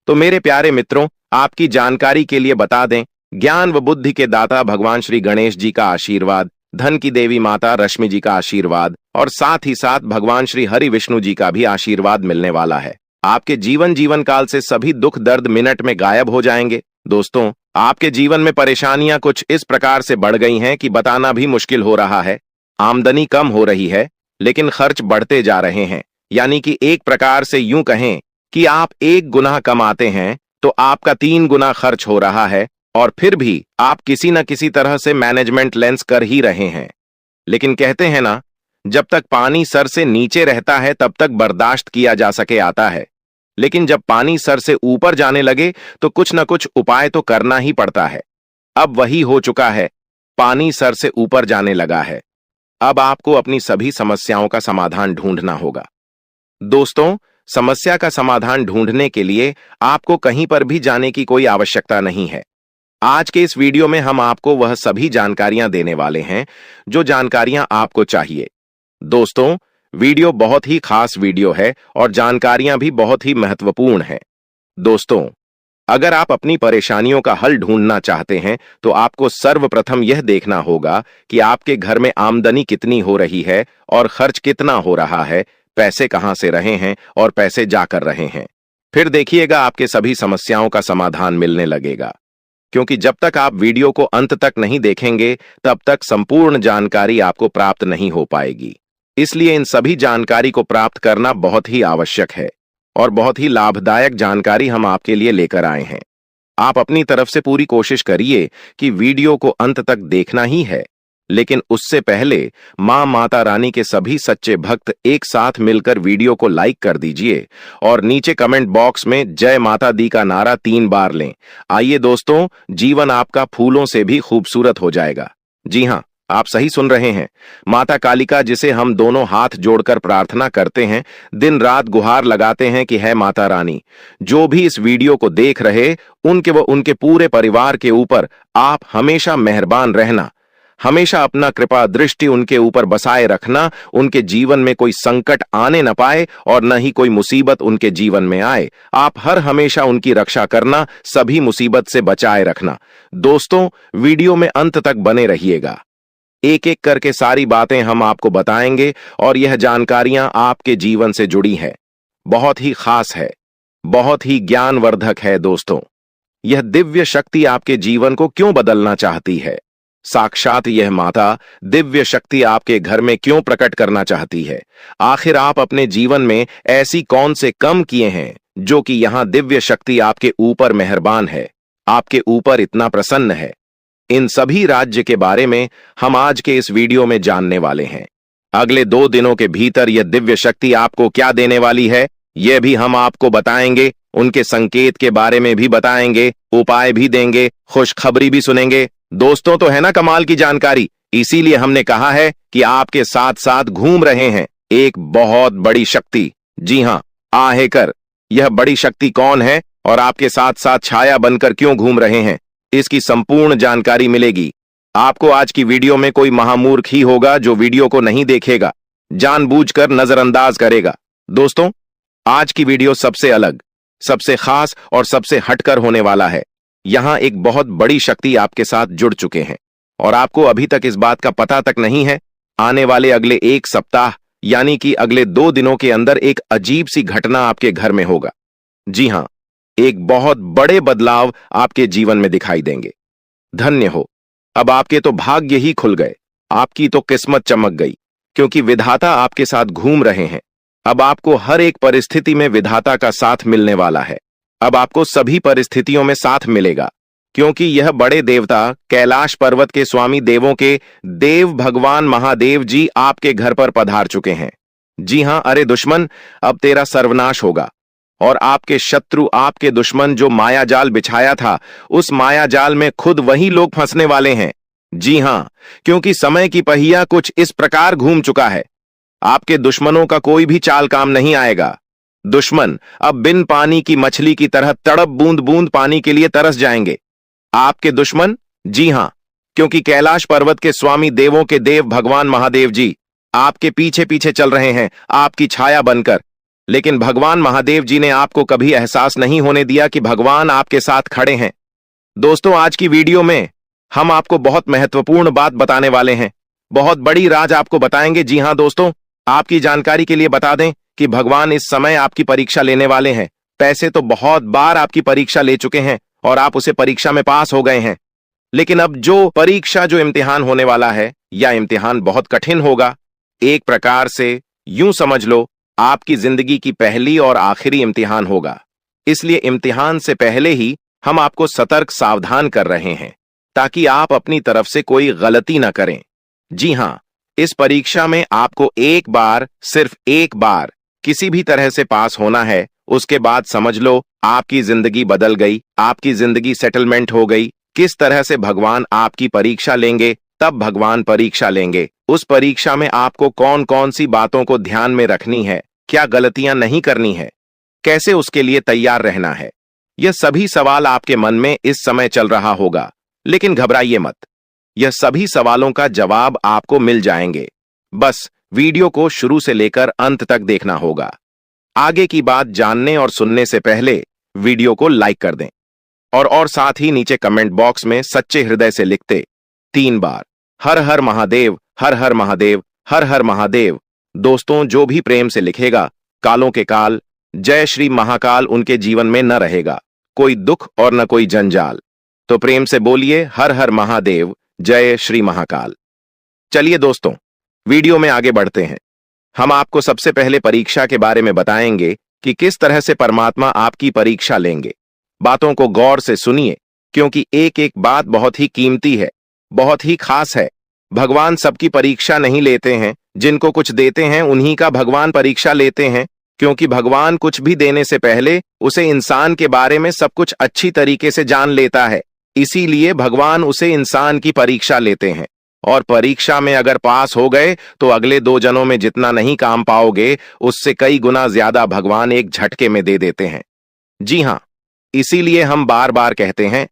तो मेरे प्यारे मित्रों, आपकी जानकारी के लिए बता दें, ज्ञान व बुद्धि के दाता भगवान श्री गणेश जी का आशीर्वाद, धन की देवी माता रश्मि जी का आशीर्वाद और साथ ही साथ भगवान श्री हरि विष्णु जी का भी आशीर्वाद मिलने वाला है। आपके जीवन काल से सभी दुख दर्द मिनट में गायब हो जाएंगे। दोस्तों, आपके जीवन में परेशानियां कुछ इस प्रकार से बढ़ गई हैं कि बताना भी मुश्किल हो रहा है। आमदनी कम हो रही है, लेकिन खर्च बढ़ते जा रहे हैं। यानी कि एक प्रकार से यूं कहें कि आप 1 गुना कमाते हैं तो आपका 3 गुना खर्च हो रहा है, और फिर भी आप किसी न किसी तरह से मैनेजमेंट लेंस कर ही रहे हैं। लेकिन कहते हैं ना, जब तक पानी सर से नीचे रहता है तब तक बर्दाश्त किया जा सके आता है, लेकिन जब पानी सर से ऊपर जाने लगे तो कुछ न कुछ उपाय तो करना ही पड़ता है। अब वही हो चुका है, पानी सर से ऊपर जाने लगा है। अब आपको अपनी सभी समस्याओं का समाधान ढूंढना होगा। दोस्तों, समस्या का समाधान ढूंढने के लिए आपको कहीं पर भी जाने की कोई आवश्यकता नहीं है। आज के इस वीडियो में हम आपको वह सभी जानकारियां देने वाले हैं जो जानकारियां आपको चाहिए। दोस्तों, वीडियो बहुत ही खास वीडियो है और जानकारियां भी बहुत ही महत्वपूर्ण हैं। दोस्तों, अगर आप अपनी परेशानियों का हल ढूंढना चाहते हैं तो आपको सर्वप्रथम यह देखना होगा कि आपके घर में आमदनी कितनी हो रही है और खर्च कितना हो रहा है, पैसे कहां से रहे हैं और पैसे जाकर रहे हैं। फिर देखिएगा आपके सभी समस्याओं का समाधान मिलने लगेगा, क्योंकि जब तक आप वीडियो को अंत तक नहीं देखेंगे तब तक संपूर्ण जानकारी आपको प्राप्त नहीं हो पाएगी। इसलिए इन सभी जानकारी को प्राप्त करना बहुत ही आवश्यक है और बहुत ही लाभदायक जानकारी हम आपके लिए लेकर आए हैं। आप अपनी तरफ से पूरी कोशिश करिए कि वीडियो को अंत तक देखना ही है, लेकिन उससे पहले मां माता रानी के सभी सच्चे भक्त एक साथ मिलकर वीडियो को लाइक कर दीजिए और नीचे कमेंट बॉक्स में जय माता दी का नारा 3 बार लें। आइए दोस्तों, जीवन आपका फूलों से भी खूबसूरत हो जाएगा। जी हां, आप सही सुन रहे हैं। माता कालिका, जिसे हम दोनों हाथ जोड़कर प्रार्थना करते हैं, दिन रात गुहार लगाते हैं कि है माता रानी, जो भी इस वीडियो को देख रहे उनके व उनके पूरे परिवार के ऊपर आप हमेशा मेहरबान रहना, हमेशा अपना कृपा दृष्टि उनके ऊपर बसाए रखना, उनके जीवन में कोई संकट आने न पाए और न ही कोई मुसीबत उनके जीवन में आए। आप हर हमेशा उनकी रक्षा करना, सभी मुसीबत से बचाए रखना। दोस्तों, वीडियो में अंत तक बने रहिएगा। एक एक करके सारी बातें हम आपको बताएंगे और यह जानकारियां आपके जीवन से जुड़ी हैं, बहुत ही खास है, बहुत ही ज्ञानवर्धक है। दोस्तों, यह दिव्य शक्ति आपके जीवन को क्यों बदलना चाहती है, साक्षात यह माता दिव्य शक्ति आपके घर में क्यों प्रकट करना चाहती है? आखिर आप अपने जीवन में ऐसी कौन से कम किए हैं जो कि यहां दिव्य शक्ति आपके ऊपर मेहरबान है, आपके ऊपर इतना प्रसन्न है? इन सभी राज्य के बारे में हम आज के इस वीडियो में जानने वाले हैं। अगले 2 दिनों के भीतर यह दिव्य शक्ति आपको क्या देने वाली है, यह भी हम आपको बताएंगे। उनके संकेत के बारे में भी बताएंगे, उपाय भी देंगे, खुशखबरी भी सुनेंगे। दोस्तों, तो है ना कमाल की जानकारी? इसीलिए हमने कहा है कि आपके साथ साथ घूम रहे हैं एक बहुत बड़ी शक्ति। जी हां, आहेकर। यह बड़ी शक्ति कौन है और आपके साथ साथ छाया बनकर क्यों घूम रहे हैं, इसकी संपूर्ण जानकारी मिलेगी आपको। आज की वीडियो में कोई महामूर्ख ही होगा जो वीडियो को नहीं देखेगा, जानबूझकर नजरअंदाज करेगा। दोस्तों, आज की वीडियो सबसे अलग, सबसे खास और सबसे हटकर होने वाला है। यहां एक बहुत बड़ी शक्ति आपके साथ जुड़ चुके हैं और आपको अभी तक इस बात का पता तक नहीं है। आने वाले अगले 1 सप्ताह यानी कि अगले 2 दिनों के अंदर एक अजीब सी घटना आपके घर में होगा। जी हां, एक बहुत बड़े बदलाव आपके जीवन में दिखाई देंगे। धन्य हो, अब आपके तो भाग्य ही खुल गए, आपकी तो किस्मत चमक गई, क्योंकि विधाता आपके साथ घूम रहे हैं। अब आपको हर एक परिस्थिति में विधाता का साथ मिलने वाला है। अब आपको सभी परिस्थितियों में साथ मिलेगा, क्योंकि यह बड़े देवता कैलाश पर्वत के स्वामी देवों के देव भगवान महादेव जी आपके घर पर पधार चुके हैं। जी हां, अरे दुश्मन, अब तेरा सर्वनाश होगा और आपके शत्रु, आपके दुश्मन जो मायाजाल बिछाया था, उस मायाजाल में खुद वही लोग फंसने वाले हैं। जी हां, क्योंकि समय की पहिया कुछ इस प्रकार घूम चुका है, आपके दुश्मनों का कोई भी चाल काम नहीं आएगा। दुश्मन अब बिन पानी की मछली की तरह तड़प बूंद बूंद पानी के लिए तरस जाएंगे। आपके दुश्मन, जी हां, क्योंकि कैलाश पर्वत के स्वामी देवों के देव भगवान महादेव जी आपके पीछे पीछे चल रहे हैं, आपकी छाया बनकर। लेकिन भगवान महादेव जी ने आपको कभी एहसास नहीं होने दिया कि भगवान आपके साथ खड़े हैं। दोस्तों, आज की वीडियो में हम आपको बहुत महत्वपूर्ण बात बताने वाले हैं, बहुत बड़ी राज आपको बताएंगे। जी हां दोस्तों, आपकी जानकारी के लिए बता दें कि भगवान इस समय आपकी परीक्षा लेने वाले हैं। पैसे तो बहुत बार आपकी परीक्षा ले चुके हैं और आप उसे परीक्षा में पास हो गए हैं, लेकिन अब जो इम्तिहान होने वाला है, यह इम्तिहान बहुत कठिन होगा। एक प्रकार से यूं समझ लो, आपकी जिंदगी की पहली और आखिरी इम्तिहान होगा। इसलिए इम्तिहान से पहले ही हम आपको सतर्क सावधान कर रहे हैं, ताकि आप अपनी तरफ से कोई गलती ना करें। जी हां, इस परीक्षा में आपको एक बार, सिर्फ एक बार किसी भी तरह से पास होना है। उसके बाद समझ लो आपकी जिंदगी बदल गई, आपकी जिंदगी सेटलमेंट हो गई। किस तरह से भगवान आपकी परीक्षा लेंगे, तब भगवान परीक्षा लेंगे। उस परीक्षा में आपको कौन कौन सी बातों को ध्यान में रखनी है, क्या गलतियां नहीं करनी है, कैसे उसके लिए तैयार रहना है, यह सभी सवाल आपके मन में इस समय चल रहा होगा। लेकिन घबराइए मत, यह सभी सवालों का जवाब आपको मिल जाएंगे। बस वीडियो को शुरू से लेकर अंत तक देखना होगा। आगे की बात जानने और सुनने से पहले वीडियो को लाइक कर दें और साथ ही नीचे कमेंट बॉक्स में सच्चे हृदय से लिखते 3 बार हर हर महादेव, हर हर महादेव, हर हर महादेव। दोस्तों, जो भी प्रेम से लिखेगा, कालों के काल, जय श्री महाकाल उनके जीवन में न रहेगा, कोई दुख और न कोई जंजाल। तो प्रेम से बोलिए हर हर महादेव, जय श्री महाकाल। चलिए दोस्तों, वीडियो में आगे बढ़ते हैं। हम आपको सबसे पहले परीक्षा के बारे में बताएंगे कि किस तरह से परमात्मा आपकी परीक्षा लेंगे। बातों को गौर से सुनिए, क्योंकि एक एक बात बहुत ही कीमती है, बहुत ही खास है। भगवान सबकी परीक्षा नहीं लेते हैं, जिनको कुछ देते हैं उन्हीं का भगवान परीक्षा लेते हैं, क्योंकि भगवान कुछ भी देने से पहले उसे इंसान के बारे में सब कुछ अच्छी तरीके से जान लेता है। इसीलिए भगवान उसे इंसान की परीक्षा लेते हैं, और परीक्षा में अगर पास हो गए तो अगले 2 जन्मों में जितना नहीं काम पाओगे, उससे कई गुना ज्यादा भगवान एक झटके में दे देते हैं। जी हां, इसीलिए हम बार बार कहते हैं,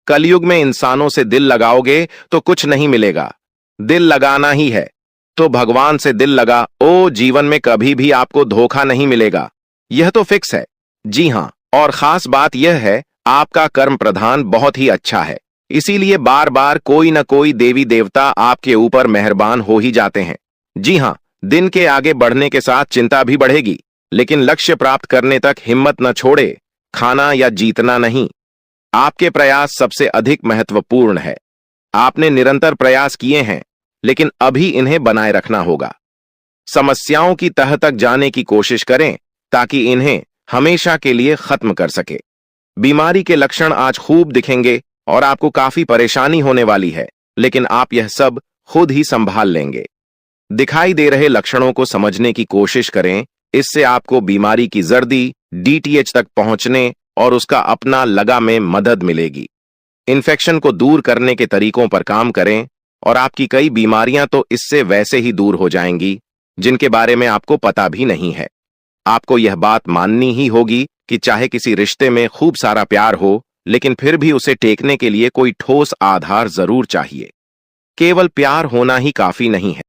कलयुग में इंसानों से दिल लगाओगे तो कुछ नहीं मिलेगा, दिल लगाना ही है। तो भगवान से दिल लगा ओ, जीवन में कभी भी आपको धोखा नहीं मिलेगा, यह तो फिक्स है। जी हां, और खास बात यह है, आपका कर्म प्रधान बहुत ही अच्छा है, इसीलिए बार बार कोई न कोई देवी देवता आपके ऊपर मेहरबान हो ही जाते हैं। जी हां, दिन के आगे बढ़ने के साथ चिंता भी बढ़ेगी, लेकिन लक्ष्य प्राप्त करने तक हिम्मत न छोड़े, खाना या जीतना नहीं। आपके प्रयास सबसे अधिक महत्वपूर्ण है। आपने निरंतर प्रयास किए हैं, लेकिन अभी इन्हें बनाए रखना होगा। समस्याओं की तह तक जाने की कोशिश करें ताकि इन्हें हमेशा के लिए खत्म कर सके। बीमारी के लक्षण आज खूब दिखेंगे और आपको काफी परेशानी होने वाली है, लेकिन आप यह सब खुद ही संभाल लेंगे। दिखाई दे रहे लक्षणों को समझने की कोशिश करें, इससे आपको बीमारी की जर्दी डीटीएच तक पहुंचने और उसका अपना लगा में मदद मिलेगी। इन्फेक्शन को दूर करने के तरीकों पर काम करें और आपकी कई बीमारियां तो इससे वैसे ही दूर हो जाएंगी जिनके बारे में आपको पता भी नहीं है। आपको यह बात माननी ही होगी कि चाहे किसी रिश्ते में खूब सारा प्यार हो, लेकिन फिर भी उसे टेकने के लिए कोई ठोस आधार जरूर चाहिए। केवल प्यार होना ही काफी नहीं है।